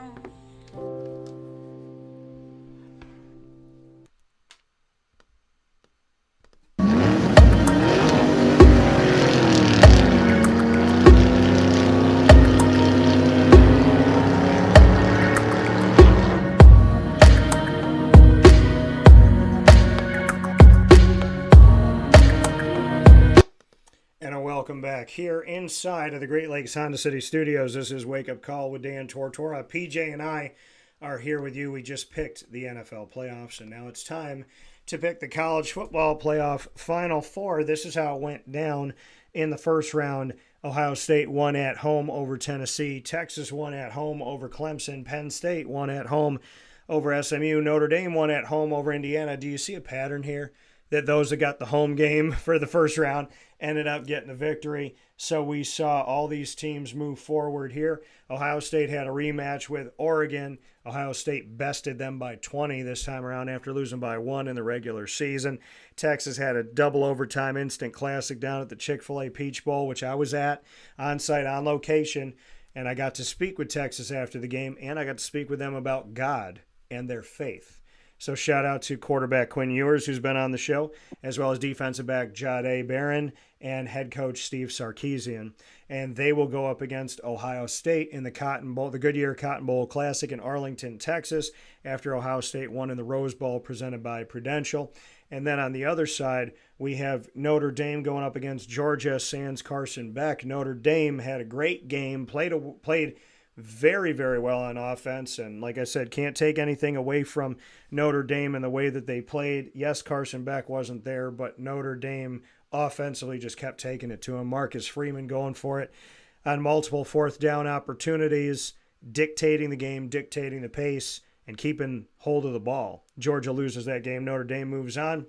Welcome back here inside of the Great Lakes Honda City Studios. This is Wake Up Call with Dan Tortora. PJ and I are here with you. We just picked the NFL playoffs, and now it's time to pick the college football playoff Final Four. This is how it went down in the first round. Ohio State won at home over Tennessee. Texas won at home over Clemson. Penn State won at home over SMU. Notre Dame won at home over Indiana. Do you see a pattern here? That those that got the home game for the first round ended up getting the victory. So we saw all these teams move forward here. Ohio State had a rematch with Oregon. Ohio State bested them by 20 this time around after losing by 1 in the regular season. Texas had a double overtime instant classic down at the Chick-fil-A Peach Bowl, which I was at, on site, on location. And I got to speak with Texas after the game, and I got to speak with them about God and their faith. So shout out to quarterback Quinn Ewers, who's been on the show, as well as defensive back Jahdae Barron and head coach Steve Sarkisian. And they will go up against Ohio State in the Cotton Bowl, the Goodyear Cotton Bowl Classic in Arlington, Texas, after Ohio State won in the Rose Bowl presented by Prudential. And then on the other side, we have Notre Dame going up against Georgia, sans Carson Beck. Notre Dame had a great game, played very, very well on offense. And like I said, can't take anything away from Notre Dame and the way that they played. Yes, Carson Beck wasn't there, but Notre Dame offensively just kept taking it to him. Marcus Freeman going for it on multiple fourth down opportunities, dictating the game, dictating the pace, and keeping hold of the ball. Georgia loses that game. Notre Dame moves on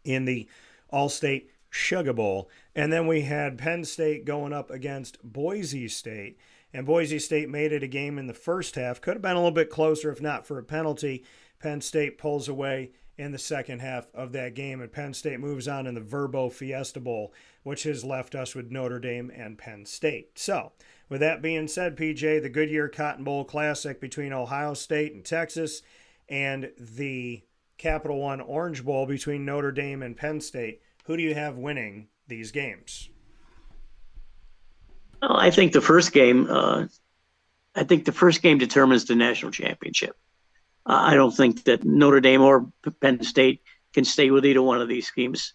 in the All-State Sugar Bowl. And then we had Penn State going up against Boise State. And Boise State made it a game in the first half. Could have been a little bit closer if not for a penalty. Penn State pulls away in the second half of that game, and Penn State moves on in the Verbo Fiesta Bowl, which has left us with Notre Dame and Penn State. So, with that being said, PJ, the Goodyear Cotton Bowl Classic between Ohio State and Texas, and the Capital One Orange Bowl between Notre Dame and Penn State, who do you have winning these games? Well, I think the first game determines the national championship. I don't think that Notre Dame or Penn State can stay with either one of these schemes.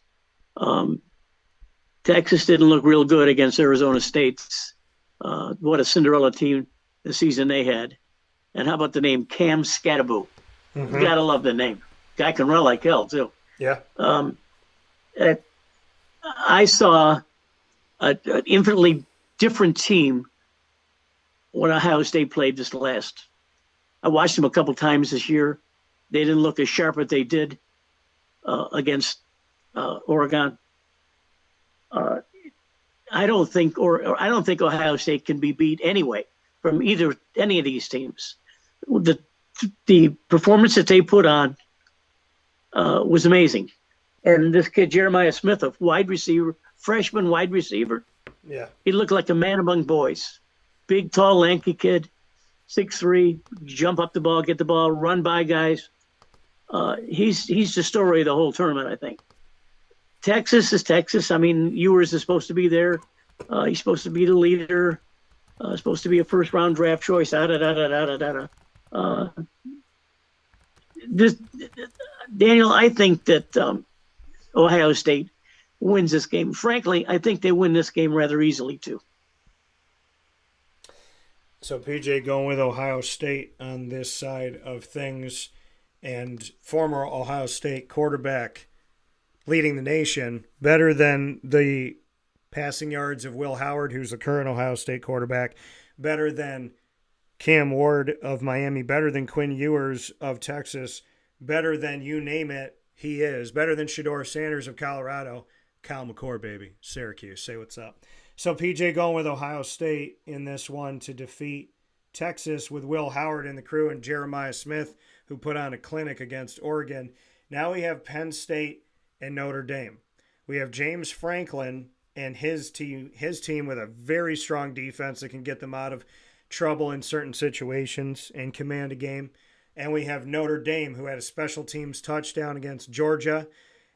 Texas didn't look real good against Arizona State. What a Cinderella team the season they had. And how about the name Cam Scattaboo? Mm-hmm. You gotta love the name. Guy can run like hell too. Yeah. I saw an infinitely different team when Ohio State played this last. I watched them a couple times this year. They didn't look as sharp as they did against Oregon. I don't think Ohio State can be beat anyway from any of these teams. The performance that they put on was amazing. And this kid, Jeremiah Smith, a freshman wide receiver, Yeah. he looked like a man among boys. Big, tall, lanky kid, 6'3", jump up the ball, get the ball, run by guys. He's the story of the whole tournament, I think. Texas is Texas. I mean, Ewers is supposed to be there. He's supposed to be the leader. Supposed to be a first-round draft choice. Daniel, I think that Ohio State wins this game. Frankly, I think they win this game rather easily, too. So, PJ, going with Ohio State on this side of things, and former Ohio State quarterback leading the nation, better than the passing yards of Will Howard, who's the current Ohio State quarterback, better than Cam Ward of Miami, better than Quinn Ewers of Texas, better than you name it, he is. Better than Shedeur Sanders of Colorado. Kyle McCord, baby. Syracuse, say what's up. So PJ going with Ohio State in this one to defeat Texas with Will Howard and the crew and Jeremiah Smith, who put on a clinic against Oregon. Now we have Penn State and Notre Dame. We have James Franklin and his team with a very strong defense that can get them out of trouble in certain situations and command a game. And we have Notre Dame, who had a special teams touchdown against Georgia.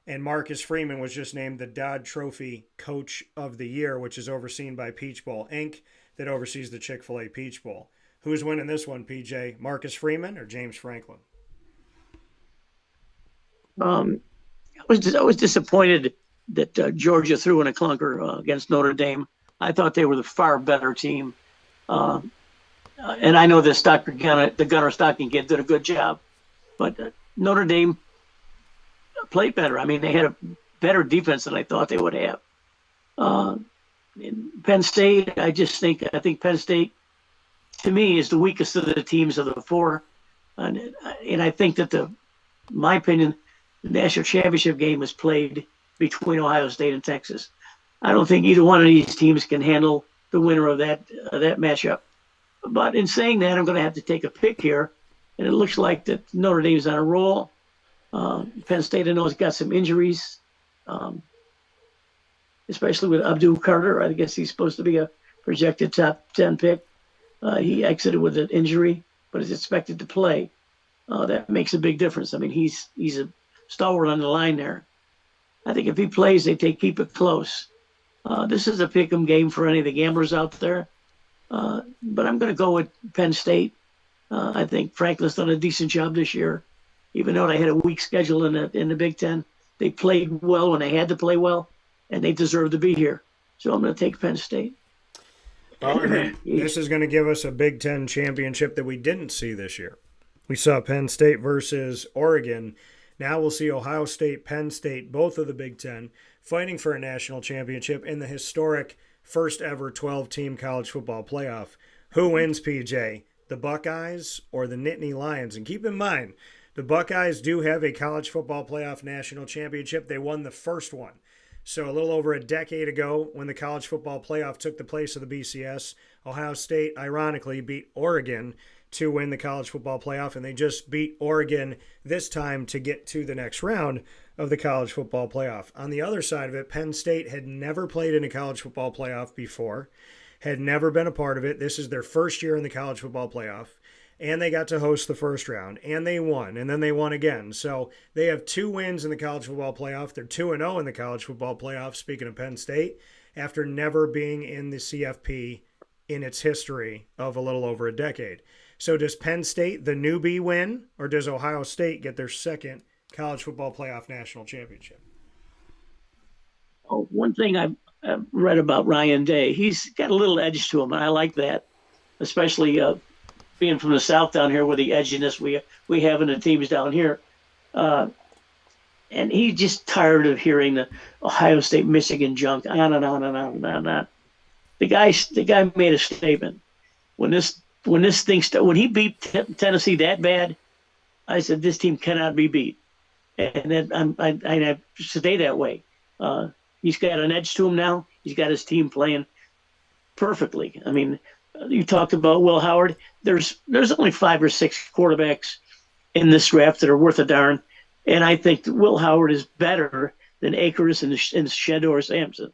And Marcus Freeman was just named the Dodd Trophy Coach of the Year, which is overseen by Peach Bowl Inc., that oversees the Chick-fil-A Peach Bowl. Who's winning this one, PJ? Marcus Freeman or James Franklin? I was disappointed that Georgia threw in a clunker against Notre Dame. I thought they were the far better team. And I know the Gunnar Stocking kid did a good job. But Notre Dame played better. I mean, they had a better defense than I thought they would have. In Penn State, I think Penn State, to me, is the weakest of the teams of the four. And I think that my opinion, the national championship game was played between Ohio State and Texas. I don't think either one of these teams can handle the winner of that matchup. But in saying that, I'm going to have to take a pick here, and it looks like that Notre Dame's on a roll. Penn State, I know, has got some injuries, especially with Abdul Carter. I guess he's supposed to be a projected top 10 pick. He exited with an injury, but is expected to play. That makes a big difference. I mean, he's a stalwart on the line there. I think if he plays, they keep it close. This is a pick 'em game for any of the gamblers out there. But I'm going to go with Penn State. I think Franklin's done a decent job this year. Even though they had a weak schedule in the Big Ten, they played well when they had to play well, and they deserve to be here. So I'm going to take Penn State. Well, this is going to give us a Big Ten championship that we didn't see this year. We saw Penn State versus Oregon. Now we'll see Ohio State, Penn State, both of the Big Ten, fighting for a national championship in the historic first ever 12-team college football playoff. Who wins, PJ? The Buckeyes or the Nittany Lions? And keep in mind, the Buckeyes do have a college football playoff national championship. They won the first one. So a little over a decade ago, when the college football playoff took the place of the BCS, Ohio State, ironically, beat Oregon to win the college football playoff, and they just beat Oregon this time to get to the next round of the college football playoff. On the other side of it, Penn State had never played in a college football playoff before, had never been a part of it. This is their first year in the college football playoff, and they got to host the first round, and they won, and then they won again. So they have 2 wins in the college football playoff. They're 2-0 in the college football playoff, speaking of Penn State, after never being in the CFP in its history of a little over a decade. So does Penn State, the newbie, win, or does Ohio State get their second college football playoff national championship? Oh, one thing I've read about Ryan Day, he's got a little edge to him, and I like that, especially being from the South down here with the edginess we have in the teams down here. And he's just tired of hearing the Ohio State, Michigan junk on and on and on and on and on. The guy made a statement when he beat Tennessee that bad. I said this team cannot be beat, and then I stay that way. He's got an edge to him now. He's got his team playing perfectly. I mean, you talked about Will Howard. There's only 5 or 6 quarterbacks in this draft that are worth a darn, and I think that Will Howard is better than Akers and Shedeur Sampson.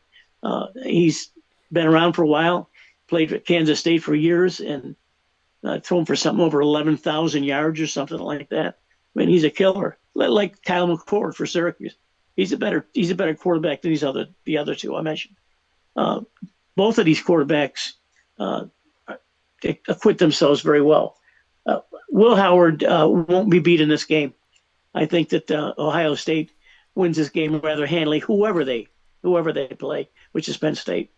He's been around for a while, played at Kansas State for years, and thrown for something over 11,000 yards or something like that. I mean, he's a killer, like Kyle McCord for Syracuse. He's a better quarterback than the other two I mentioned. Both of these quarterbacks acquit themselves very well. Will Howard won't be beat in this game. I think that Ohio State wins this game rather handily, whoever they play, which is Penn State.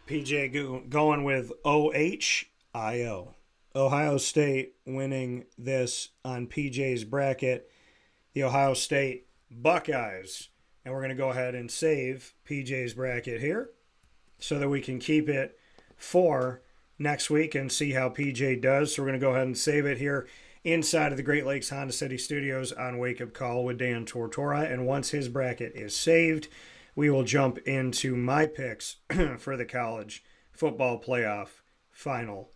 PJ going with OHIO. Ohio State winning this on PJ's bracket. The Ohio State Buckeyes. And we're going to go ahead and save PJ's bracket here so that we can keep it for next week and see how PJ does. So we're going to go ahead and save it here inside of the Great Lakes Honda City Studios on Wake Up Call with Dan Tortora. And once his bracket is saved, we will jump into my picks for the college football playoff Final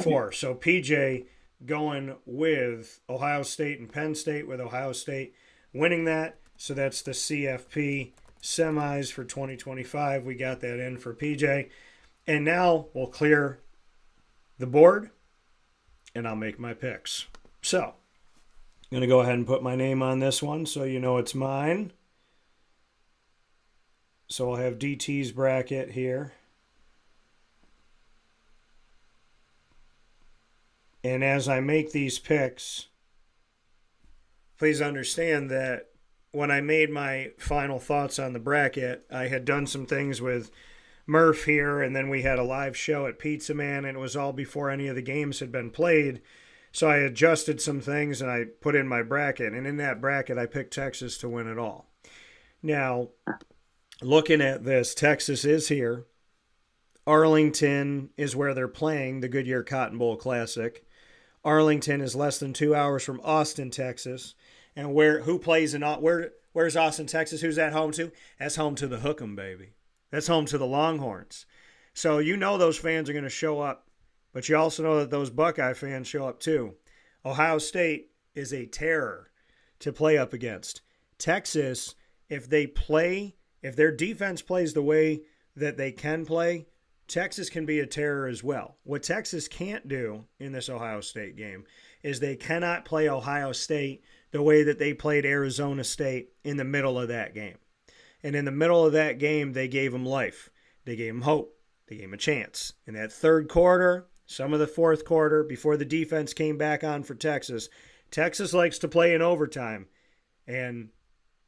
Four. So PJ going with Ohio State and Penn State, with Ohio State winning that. So that's the CFP semis for 2025. We got that in for PJ. And now we'll clear the board, and I'll make my picks. So I'm going to go ahead and put my name on this one so you know it's mine. So I'll have DT's bracket here. And as I make these picks, please understand that when I made my final thoughts on the bracket, I had done some things with Murph here, and then we had a live show at Pizza Man, and it was all before any of the games had been played. So I adjusted some things, and I put in my bracket. And in that bracket, I picked Texas to win it all. Now, looking at this, Texas is here. Arlington is where they're playing the Goodyear Cotton Bowl Classic. Arlington is less than 2 hours from Austin, Texas. And where's Austin, Texas? Who's that home to? That's home to the Hook'em, baby. That's home to the Longhorns. So you know those fans are going to show up, but you also know that those Buckeye fans show up too. Ohio State is a terror to play up against. Texas, if their defense plays the way that they can play, Texas can be a terror as well. What Texas can't do in this Ohio State game is they cannot play Ohio State the way that they played Arizona State in the middle of that game. And in the middle of that game, they gave them life. They gave them hope. They gave them a chance. In that third quarter, some of the fourth quarter, before the defense came back on for Texas, Texas likes to play in overtime. And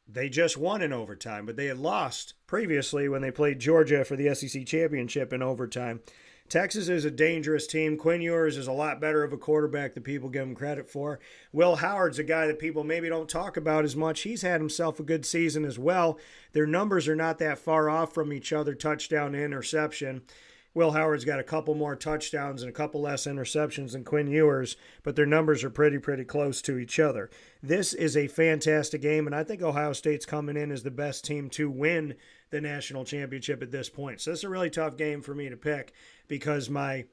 they just won in overtime, but they had lost previously when they played Georgia for the SEC championship in overtime. Texas is a dangerous team. Quinn Ewers is a lot better of a quarterback than people give him credit for. Will Howard's a guy that people maybe don't talk about as much. He's had himself a good season as well. Their numbers are not that far off from each other, touchdown to interception. Will Howard's got a couple more touchdowns and a couple less interceptions than Quinn Ewers, but their numbers are pretty close to each other. This is a fantastic game, and I think Ohio State's coming in as the best team to win the national championship at this point. So this is a really tough game for me to pick because my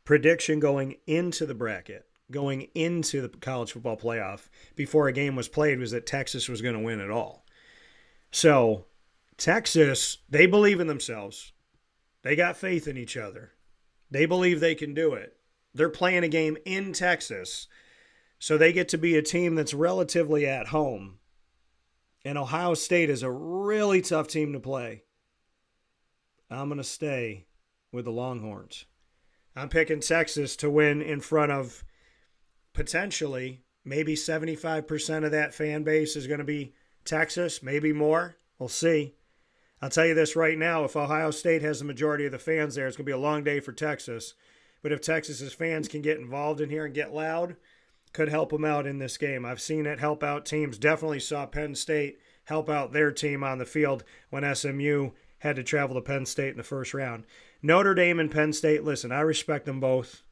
prediction going into the bracket, going into the college football playoff before a game was played was that Texas was going to win it all. So Texas, they believe in themselves. They got faith in each other. They believe they can do it. They're playing a game in Texas, so they get to be a team that's relatively at home. And Ohio State is a really tough team to play. I'm going to stay with the Longhorns. I'm picking Texas to win in front of potentially maybe 75% of that fan base is going to be Texas, maybe more. We'll see. I'll tell you this right now. If Ohio State has the majority of the fans there, it's going to be a long day for Texas. But if Texas's fans can get involved in here and get loud, could help them out in this game. I've seen it help out teams. Definitely saw Penn State help out their team on the field when SMU had to travel to Penn State in the first round. Notre Dame and Penn State, listen, I respect them both.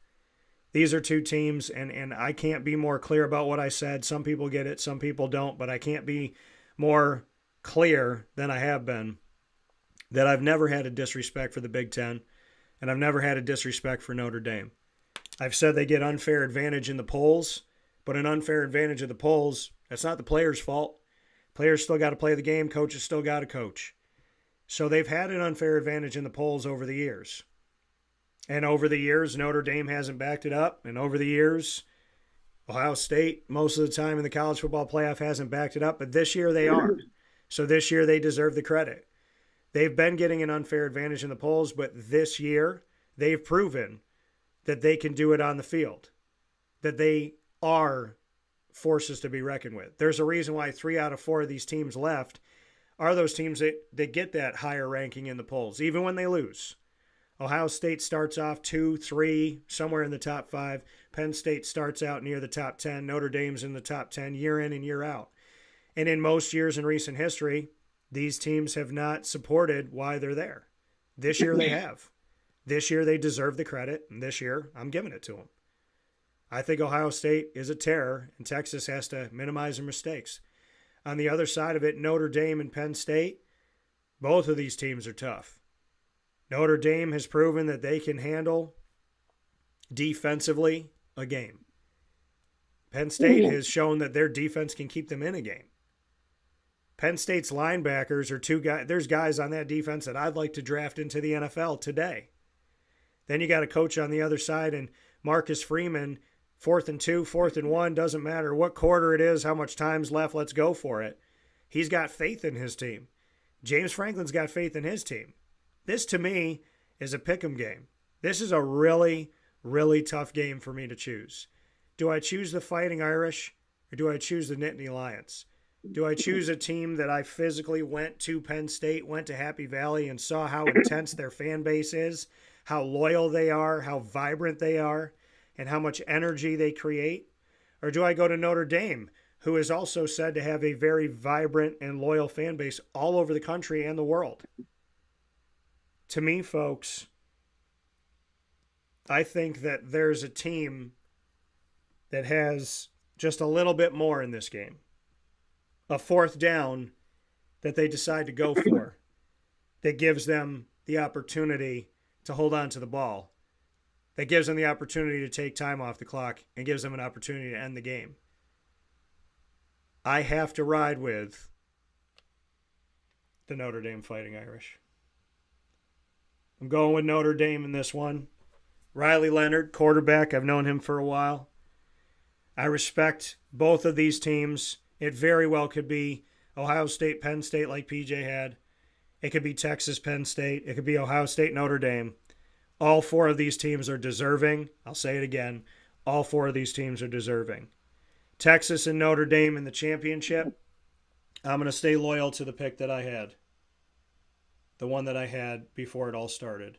These are two teams, and I can't be more clear about what I said. Some people get it, some people don't, but I can't be more clear than I have been that I've never had a disrespect for the Big Ten, and I've never had a disrespect for Notre Dame. I've said they get unfair advantage in the polls, but an unfair advantage of the polls, that's not the players' fault. Players still got to play the game. Coaches still got to coach. So they've had an unfair advantage in the polls over the years. And over the years, Notre Dame hasn't backed it up. And over the years, Ohio State, most of the time in the college football playoff, hasn't backed it up. But this year they are. So this year they deserve the credit. They've been getting an unfair advantage in the polls, but this year they've proven that they can do it on the field, that they are forces to be reckoned with. There's a reason why 3 out of 4 of these teams left are those teams that get that higher ranking in the polls, even when they lose. Ohio State starts off 2, 3, somewhere in the top 5. Penn State starts out near the top 10. Notre Dame's in the top 10 year in and year out. And in most years in recent history, these teams have not supported why they're there. This year they have. This year they deserve the credit, and this year I'm giving it to them. I think Ohio State is a terror, and Texas has to minimize their mistakes. On the other side of it, Notre Dame and Penn State, both of these teams are tough. Notre Dame has proven that they can handle defensively a game. Penn State has shown that their defense can keep them in a game. Penn State's linebackers are two guys. There's guys on that defense that I'd like to draft into the NFL today. Then you got a coach on the other side, and Marcus Freeman, 4th and 2, 4th and 1, doesn't matter what quarter it is, how much time's left, let's go for it. He's got faith in his team. James Franklin's got faith in his team. This, to me, is a pick'em game. This is a really, really tough game for me to choose. Do I choose the Fighting Irish, or do I choose the Nittany Lions? Do I choose a team that I physically went to Penn State, went to Happy Valley, and saw how intense their fan base is, how loyal they are, how vibrant they are, and how much energy they create? Or do I go to Notre Dame, who is also said to have a very vibrant and loyal fan base all over the country and the world? To me, folks, I think that there's a team that has just a little bit more in this game. A 4th down that they decide to go for that gives them the opportunity to hold on to the ball, that gives them the opportunity to take time off the clock and gives them an opportunity to end the game. I have to ride with the Notre Dame Fighting Irish. I'm going with Notre Dame in this one. Riley Leonard, quarterback. I've known him for a while. I respect both of these teams. It very well could be Ohio State, Penn State like PJ had. It could be Texas, Penn State. It could be Ohio State, Notre Dame. All 4 of these teams are deserving. I'll say it again. All 4 of these teams are deserving. Texas and Notre Dame in the championship, I'm going to stay loyal to the pick that I had. The one that I had before it all started.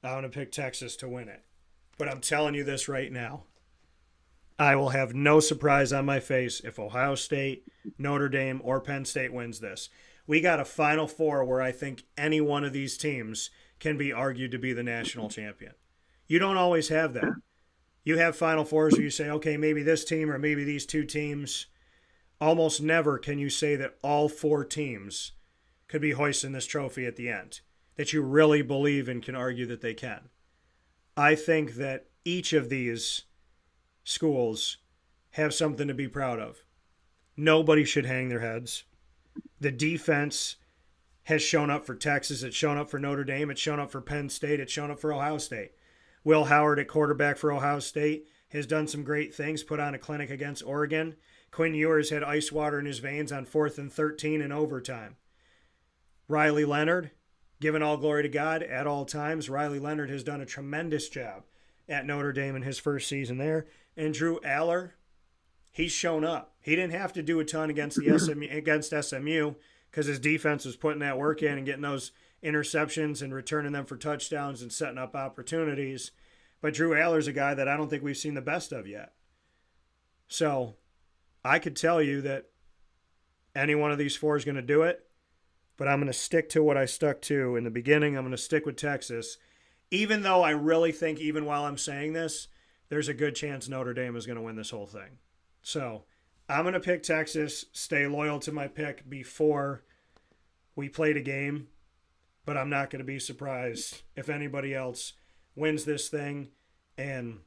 I'm going to pick Texas to win it. But I'm telling you this right now. I will have no surprise on my face if Ohio State, Notre Dame, or Penn State wins this. We got a Final Four where I think any one of these teams can be argued to be the national champion. You don't always have that. You have Final Fours where you say, okay, maybe this team or maybe these 2 teams. Almost never can you say that all 4 teams could be hoisting this trophy at the end, that you really believe and can argue that they can. I think that each of these schools have something to be proud of. Nobody should hang their heads. The defense has shown up for Texas. It's shown up for Notre Dame. It's shown up for Penn State. It's shown up for Ohio State. Will Howard at quarterback for Ohio State has done some great things, put on a clinic against Oregon. Quinn Ewers had ice water in his veins on 4th and 13 in overtime. Riley Leonard, given all glory to God at all times, Riley Leonard has done a tremendous job at Notre Dame in his first season there. And Drew Aller, he's shown up. He didn't have to do a ton against SMU because his defense was putting that work in and getting those interceptions and returning them for touchdowns and setting up opportunities. But Drew Aller's a guy that I don't think we've seen the best of yet. So I could tell you that any one of these four is going to do it, but I'm going to stick to what I stuck to in the beginning. I'm going to stick with Texas, even though I really think, even while I'm saying this, there's a good chance Notre Dame is going to win this whole thing. So I'm going to pick Texas, stay loyal to my pick before we played a game, but I'm not going to be surprised if anybody else wins this thing. And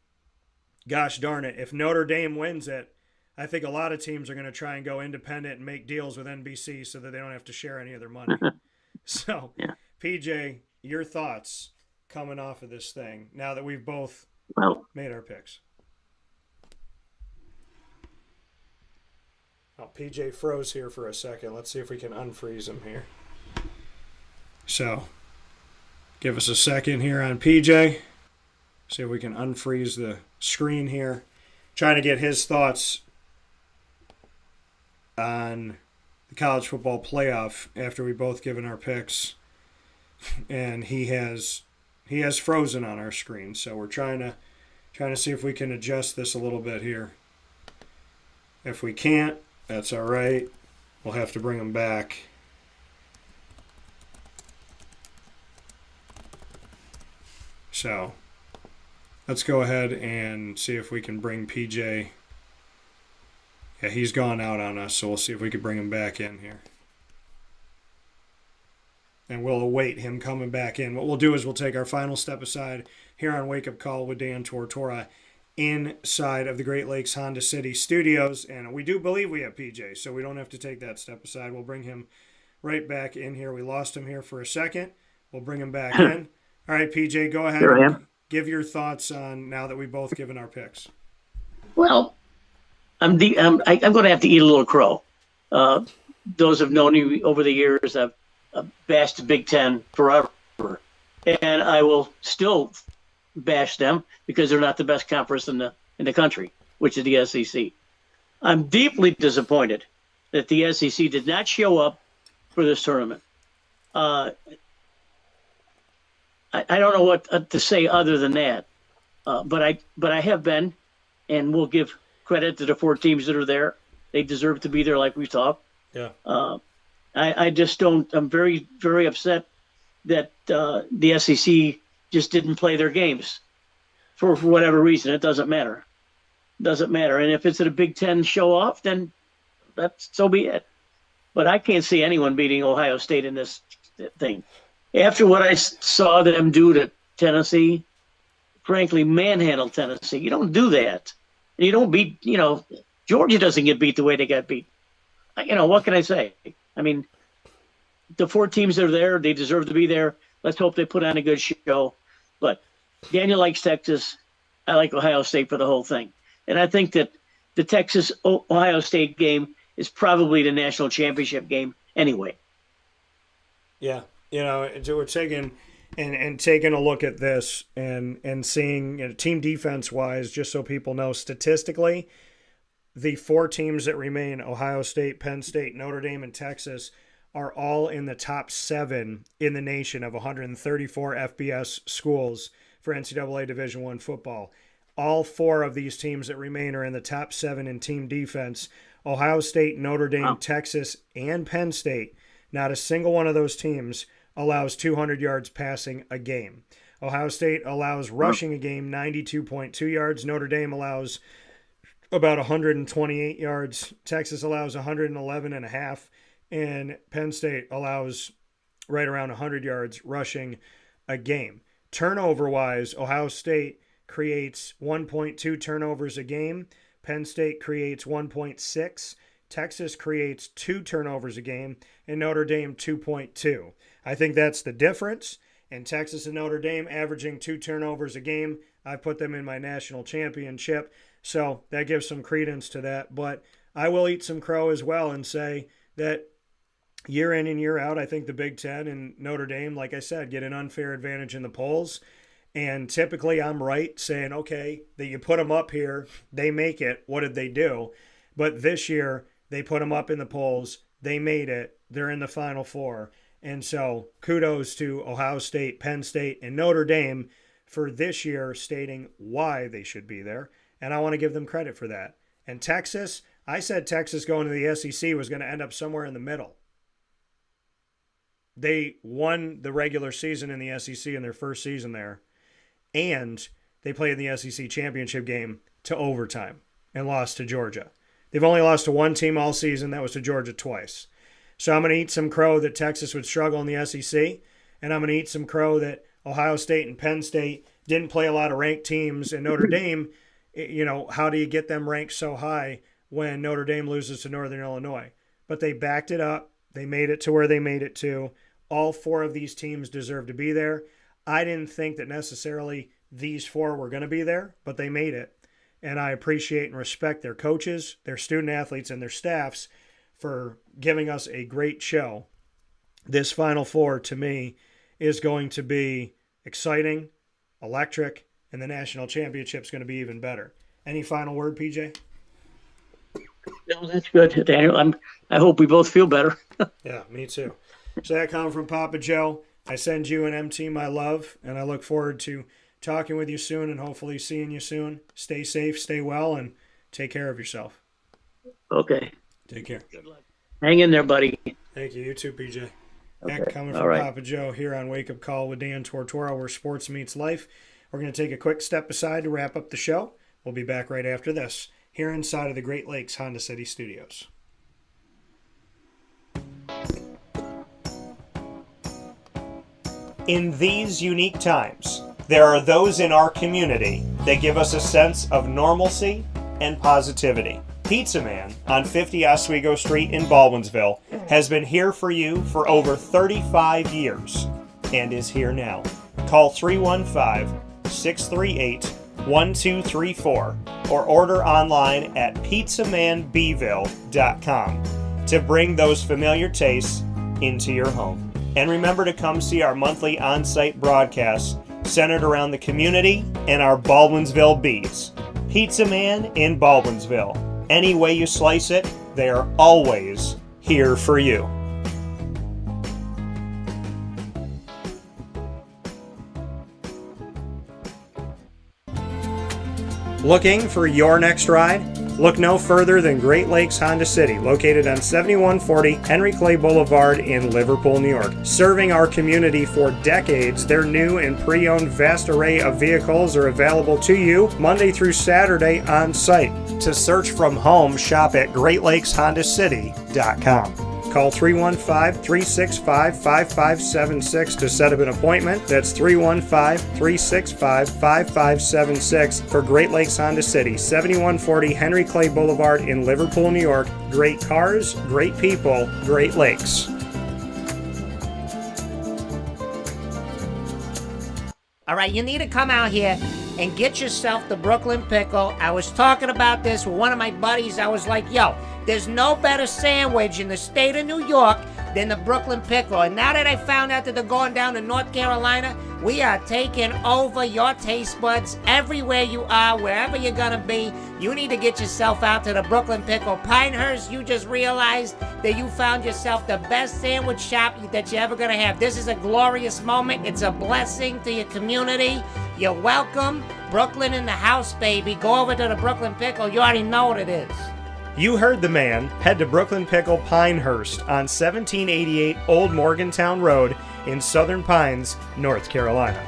gosh darn it, if Notre Dame wins it, I think a lot of teams are going to try and go independent and make deals with NBC so that they don't have to share any of their money. So, Yeah. PJ, your thoughts coming off of this thing now that we've both made our picks? Oh, PJ froze here for a second. Let's see if we can unfreeze him here. So, give us a second here on PJ. See if we can unfreeze the screen here. Trying to get his thoughts on the college football playoff after we both given our picks, and he has frozen on our screen. So we're trying to see if we can adjust this a little bit here. If we can't, that's all right. We'll have to bring him back. So let's go ahead and see if we can bring PJ. Yeah, he's gone out on us, so we'll see if we can bring him back in here. And we'll await him coming back in. What we'll do is we'll take our final step aside here on Wake Up Call with Dan Tortora inside of the Great Lakes Honda City Studios. And we do believe we have PJ, so we don't have to take that step aside. We'll bring him right back in here. We lost him here for a second. We'll bring him back in. All right, PJ, go ahead. Here I am. Give your thoughts on now that we've both given our picks. Well, I'm going to have to eat a little crow. Those who've known me over the years, I've bashed the Big Ten forever, and I will still bash them because they're not the best conference in the country, which is the SEC. I'm deeply disappointed that the SEC did not show up for this tournament. I don't know what to say other than that, but I have been, and we'll give credit to the four teams that are there. They deserve to be there, like we talked. Yeah. I just don't. I'm very, very upset that the SEC just didn't play their games for whatever reason. It doesn't matter. Doesn't matter. And if it's a Big Ten show off, then so be it. But I can't see anyone beating Ohio State in this thing. After what I saw them do to Tennessee, frankly, manhandle Tennessee. You don't do that. And you don't beat, Georgia doesn't get beat the way they got beat. What can I say? I mean, the four teams that are there, they deserve to be there. Let's hope they put on a good show. But Daniel likes Texas. I like Ohio State for the whole thing. And I think that the Texas-Ohio State game is probably the national championship game anyway. Yeah. We're taking taking a look at this and seeing team defense-wise, just so people know, statistically, the four teams that remain, Ohio State, Penn State, Notre Dame, and Texas, are all in the top 7 in the nation of 134 FBS schools for NCAA Division I football. All four of these teams that remain are in the top 7 in team defense. Ohio State, Notre Dame, Texas, and Penn State. Not a single one of those teams allows 200 yards passing a game. Ohio State allows rushing a game 92.2 yards. Notre Dame allows about 128 yards. Texas allows 111.5. And Penn State allows right around 100 yards rushing a game. Turnover-wise, Ohio State creates 1.2 turnovers a game. Penn State creates 1.6. Texas creates 2 turnovers a game, and Notre Dame 2.2. I think that's the difference. And Texas and Notre Dame averaging 2 turnovers a game. I put them in my national championship, so that gives some credence to that. But I will eat some crow as well and say that year in and year out, I think the Big Ten and Notre Dame, like I said, get an unfair advantage in the polls. And typically I'm right saying, okay, that you put them up here, they make it. What did they do? But this year, they put them up in the polls. They made it. They're in the Final Four. And so kudos to Ohio State, Penn State, and Notre Dame for this year stating why they should be there. And I want to give them credit for that. And Texas, I said Texas going to the SEC was going to end up somewhere in the middle. They won the regular season in the SEC in their first season there. And they played in the SEC championship game to overtime and lost to Georgia. They've only lost to one team all season. That was to Georgia twice. So I'm going to eat some crow that Texas would struggle in the SEC. And I'm going to eat some crow that Ohio State and Penn State didn't play a lot of ranked teams. And Notre Dame, how do you get them ranked so high when Notre Dame loses to Northern Illinois? But they backed it up. They made it to where they made it to. All four of these teams deserve to be there. I didn't think that necessarily these four were going to be there, but they made it. And I appreciate and respect their coaches, their student athletes, and their staffs for giving us a great show. This Final Four, to me, is going to be exciting, electric, and the national championship is going to be even better. Any final word, PJ? No, that's good, Daniel. I hope we both feel better. Yeah, me too. So that comment from Papa Joe. I send you and MT my love, and I look forward to talking with you soon and hopefully seeing you soon. Stay safe, stay well, and take care of yourself. Okay. Take care. Good luck. Hang in there, buddy. Thank you. You too, PJ. Okay. That coming from Papa Joe here on Wake Up Call with Dan Tortora, where sports meets life. We're going to take a quick step aside to wrap up the show. We'll be back right after this, here inside of the Great Lakes Honda City Studios. In these unique times, there are those in our community that give us a sense of normalcy and positivity. Pizza Man on 50 Oswego Street in Baldwinsville has been here for you for over 35 years and is here now. Call 315-638-1234 or order online at pizzamanbville.com to bring those familiar tastes into your home. And remember to come see our monthly on-site broadcasts centered around the community and our Baldwinsville beats. Pizza Man in Baldwinsville. Any way you slice it, they are always here for you. Looking for your next ride? Look no further than Great Lakes Honda City, located on 7140 Henry Clay Boulevard in Liverpool, New York. Serving our community for decades, their new and pre-owned vast array of vehicles are available to you Monday through Saturday on site. To search from home, shop at GreatLakesHondaCity.com. Call 315-365-5576 to set up an appointment. That's 315-365-5576 for Great Lakes Honda City, 7140 Henry Clay Boulevard in Liverpool, New York. Great cars, great people, Great Lakes. All right, you need to come out here and get yourself the Brooklyn Pickle. I was talking about this with one of my buddies. I was like, yo, there's no better sandwich in the state of New York than the Brooklyn Pickle. And now that I found out that they're going down to North Carolina, we are taking over your taste buds everywhere you are, wherever you're going to be. You need to get yourself out to the Brooklyn Pickle. Pinehurst, you just realized that you found yourself the best sandwich shop that you're ever going to have. This is a glorious moment. It's a blessing to your community. You're welcome. Brooklyn in the house, baby. Go over to the Brooklyn Pickle. You already know what it is. You heard the man. Head to Brooklyn Pickle Pinehurst on 1788 Old Morgantown Road in Southern Pines, North Carolina.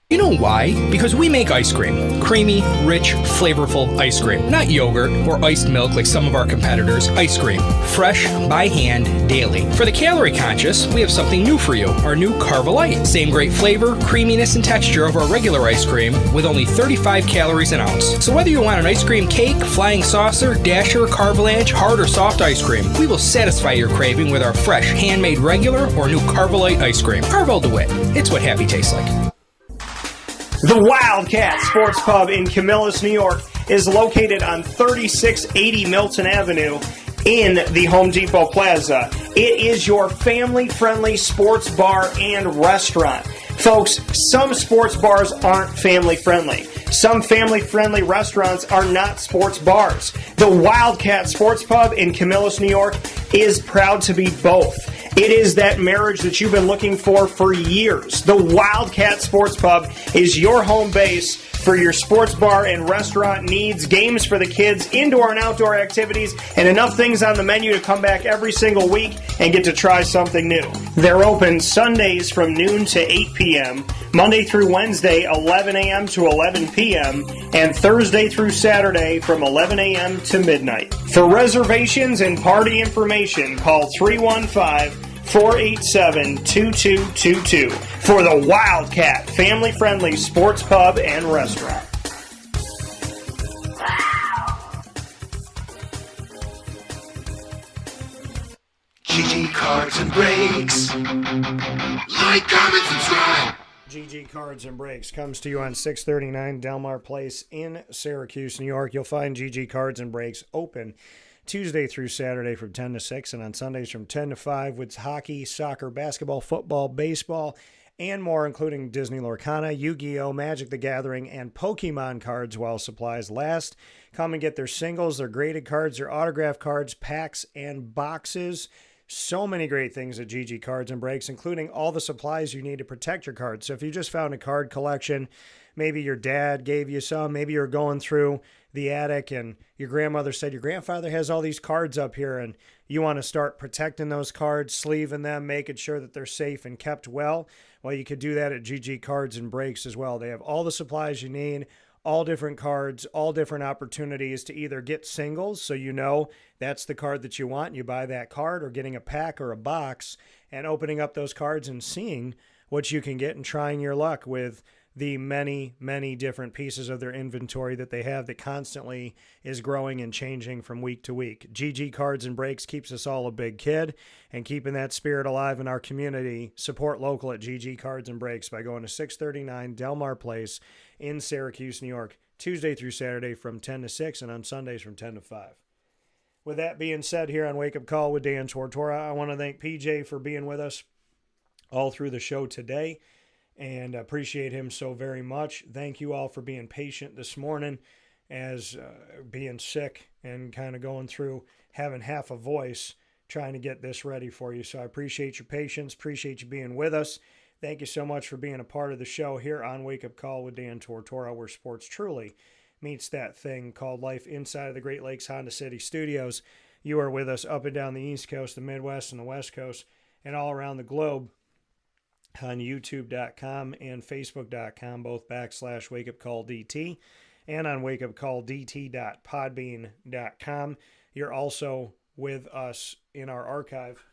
You know why? Because we make ice cream. Creamy, rich, flavorful ice cream. Not yogurt or iced milk like some of our competitors. Ice cream. Fresh, by hand, daily. For the calorie conscious, we have something new for you. Our new Carvalite. Same great flavor, creaminess, and texture of our regular ice cream with only 35 calories an ounce. So whether you want an ice cream cake, flying saucer, dasher, carvalanche, hard or soft ice cream, we will satisfy your craving with our fresh, handmade regular or new Carvalite ice cream. Carvel DeWitt. It's what happy tastes like. The Wildcat Sports Pub in Camillus, New York is located on 3680 Milton Avenue in the Home Depot Plaza. It is your family-friendly sports bar and restaurant. Folks, some sports bars aren't family-friendly. Some family-friendly restaurants are not sports bars. The Wildcat Sports Pub in Camillus, New York is proud to be both. It is that marriage that you've been looking for years. The Wildcat Sports Pub is your home base for your sports bar and restaurant needs, games for the kids, indoor and outdoor activities, and enough things on the menu to come back every single week and get to try something new. They're open Sundays from noon to 8 p.m., Monday through Wednesday, 11 a.m. to 11 p.m., and Thursday through Saturday from 11 a.m. to midnight. For reservations and party information, call 315-487-2222 for the Wildcat family-friendly sports pub and restaurant. GG Cards and Breaks. Like, comment, subscribe. GG Cards and Breaks comes to you on 639 Delmar Place in Syracuse, New York. You'll find GG Cards and Breaks open Tuesday through Saturday from 10 to 6 and on Sundays from 10 to 5 with hockey, soccer, basketball, football, baseball, and more, including Disney Lorcana, Yu-Gi-Oh!, Magic the Gathering, and Pokemon cards while supplies last. Come and get their singles, their graded cards, their autograph cards, packs, and boxes. So many great things at GG Cards and Breaks, including all the supplies you need to protect your cards. So if you just found a card collection, maybe your dad gave you some, maybe you're going through the attic and your grandmother said your grandfather has all these cards up here and you want to start protecting those cards, sleeving them, making sure that they're safe and kept well, you could do that at GG Cards and Breaks as well. They have all the supplies you need, all different cards, all different opportunities to either get singles, so you know that's the card that you want, and you buy that card, or getting a pack or a box and opening up those cards and seeing what you can get and trying your luck with the many, many different pieces of their inventory that they have that constantly is growing and changing from week to week. GG Cards and Breaks keeps us all a big kid, and keeping that spirit alive in our community. Support local at GG Cards and Breaks by going to 639 Delmar Place in Syracuse, New York, Tuesday through Saturday from 10 to 6 and on Sundays from 10 to 5. With that being said, here on Wake Up Call with Dan Tortora, I want to thank PJ for being with us all through the show today, and appreciate him so very much. Thank you all for being patient this morning as being sick and kind of going through having half a voice trying to get this ready for you. So I appreciate your patience, appreciate you being with us. Thank you so much for being a part of the show here on Wake Up Call with Dan Tortora, where sports truly meets that thing called life inside of the Great Lakes Honda City Studios. You are with us up and down the East Coast, the Midwest, and the West Coast, and all around the globe on YouTube.com and Facebook.com, both /WakeUpCallDT, and on WakeUpCallDT.podbean.com. You're also with us in our archive,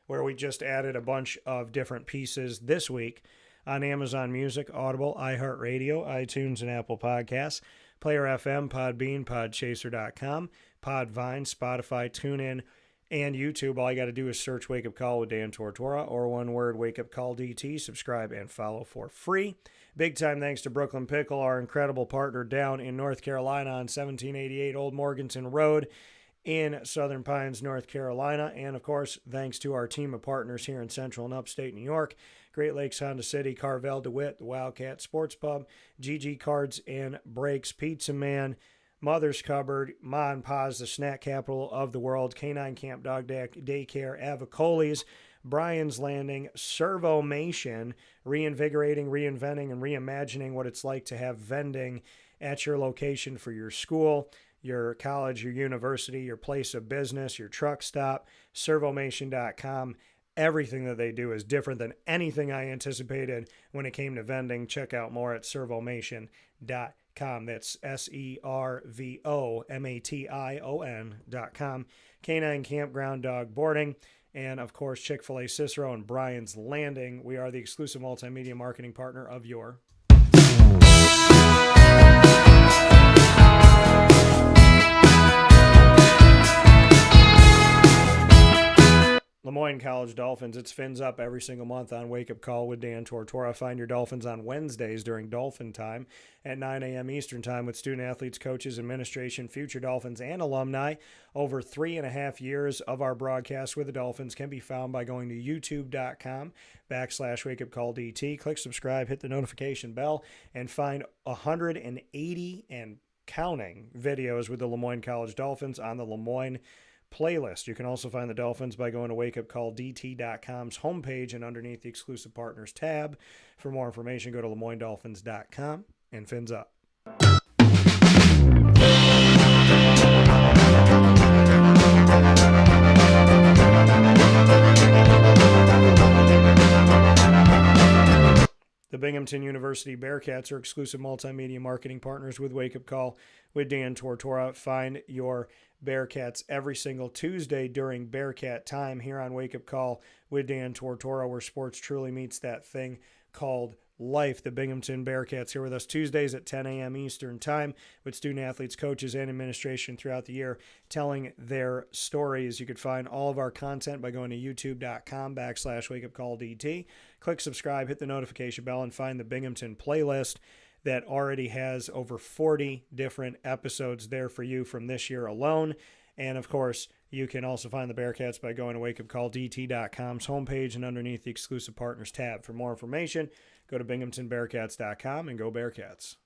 where we just added a bunch of different pieces this week on Amazon Music, Audible, iHeartRadio, iTunes, and Apple Podcasts, Player FM, Podbean, Podchaser.com, Podvine, Spotify, TuneIn, and YouTube. All you got to do is search Wake Up Call with Dan Tortora, or one word, Wake Up Call DT. Subscribe and follow for free. Big time thanks to Brooklyn Pickle, our incredible partner down in North Carolina on 1788 Old Morganton Road in Southern Pines, North Carolina. And of course, thanks to our team of partners here in Central and Upstate New York, Great Lakes Honda City, Carvel DeWitt, the Wildcat Sports Pub, GG Cards and Breaks, Pizza Man, Mother's Cupboard, Ma and Pa's, the snack capital of the world, Canine Camp Dog Daycare, Avicoli's, Brian's Landing, Servomation, reinvigorating, reinventing, and reimagining what it's like to have vending at your location for your school, your college, your university, your place of business, your truck stop, Servomation.com. Everything that they do is different than anything I anticipated when it came to vending. Check out more at Servomation.com. That's SERVOMATION.com. Canine Campground Dog Boarding. And, of course, Chick-fil-A Cicero and Brian's Landing. We are the exclusive multimedia marketing partner of your Lemoyne College Dolphins. It's Fins Up every single month on Wake Up Call with Dan Tortora. Find your Dolphins on Wednesdays during Dolphin Time at 9 a.m. Eastern Time with student athletes, coaches, administration, future Dolphins, and alumni. Over 3.5 years of our broadcast with the Dolphins can be found by going to youtube.com/Wake Up Call DT. Click subscribe, hit the notification bell, and find 180 and counting videos with the Lemoyne College Dolphins on the Lemoyne playlist. You can also find the Dolphins by going to wakeupcalldt.com's homepage and underneath the exclusive partners tab. For more information, go to LemoyneDolphins.com and Fins Up. The Binghamton University Bearcats are exclusive multimedia marketing partners with Wake Up Call with Dan Tortora. Find your Bearcats every single Tuesday during Bearcat Time here on Wake Up Call with Dan Tortora, where sports truly meets that thing called life. The Binghamton Bearcats here with us Tuesdays at 10 a.m. Eastern Time with student athletes, coaches, and administration throughout the year telling their stories. You could find all of our content by going to youtube.com/wakeupcalldt. Click subscribe, hit the notification bell, and find the Binghamton playlist that already has over 40 different episodes there for you from this year alone. And of course, you can also find the Bearcats by going to wakeupcalldt.com's homepage and underneath the exclusive partners tab. For more information, go to binghamtonbearcats.com and go Bearcats.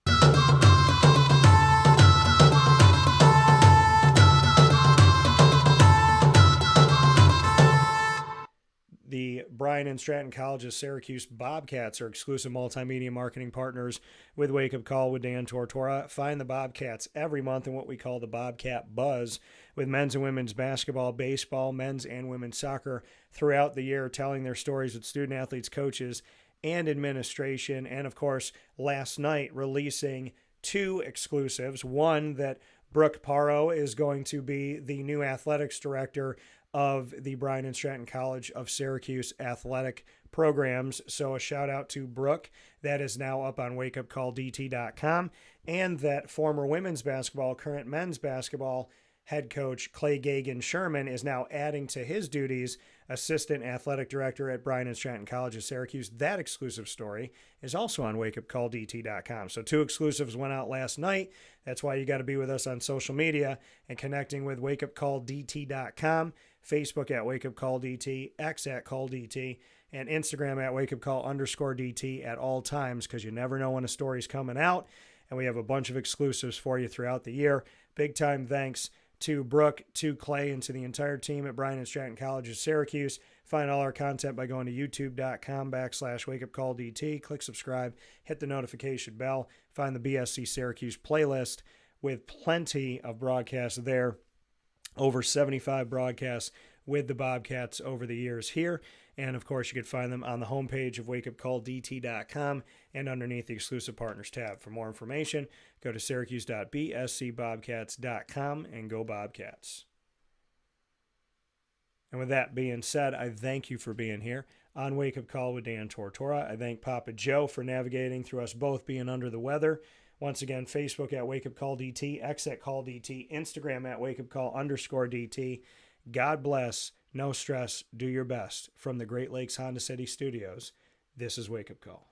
The Bryan and Stratton College's Syracuse Bobcats are exclusive multimedia marketing partners with Wake Up Call with Dan Tortora. Find the Bobcats every month in what we call the Bobcat Buzz with men's and women's basketball, baseball, men's and women's soccer throughout the year, telling their stories with student athletes, coaches, and administration. And of course, last night releasing 2 exclusives. One that Brooke Parro is going to be the new athletics director of the Bryan and Stratton College of Syracuse athletic programs. So a shout out to Brooke. That is now up on wakeupcalldt.com. And that former women's basketball, current men's basketball head coach Clay Gagan-Sherman is now adding to his duties assistant athletic director at Bryan and Stratton College of Syracuse. That exclusive story is also on wakeupcalldt.com. So 2 exclusives went out last night. That's why you got to be with us on social media and connecting with wakeupcalldt.com, Facebook at wakeupcalldt, X at calldt, and Instagram at wakeupcall_DT at all times, because you never know when a story's coming out. And we have a bunch of exclusives for you throughout the year. Big time thanks to Brooke, to Clay, and to the entire team at Bryan and Stratton College of Syracuse. Find all our content by going to youtube.com/wakeupcalldt. Click subscribe, hit the notification bell. Find the BSC Syracuse playlist with plenty of broadcasts there. Over 75 broadcasts with the Bobcats over the years here. And of course, you can find them on the homepage of wakeupcalldt.com and underneath the exclusive partners tab. For more information, go to syracuse.bscbobcats.com and go Bobcats. And with that being said, I thank you for being here on Wake Up Call with Dan Tortora. I thank Papa Joe for navigating through us both being under the weather. Once again, Facebook at wakeupcalldt, X at calldt, Instagram at wakeupcall_DT. God bless, no stress, do your best. From the Great Lakes Honda City Studios, this is Wake Up Call.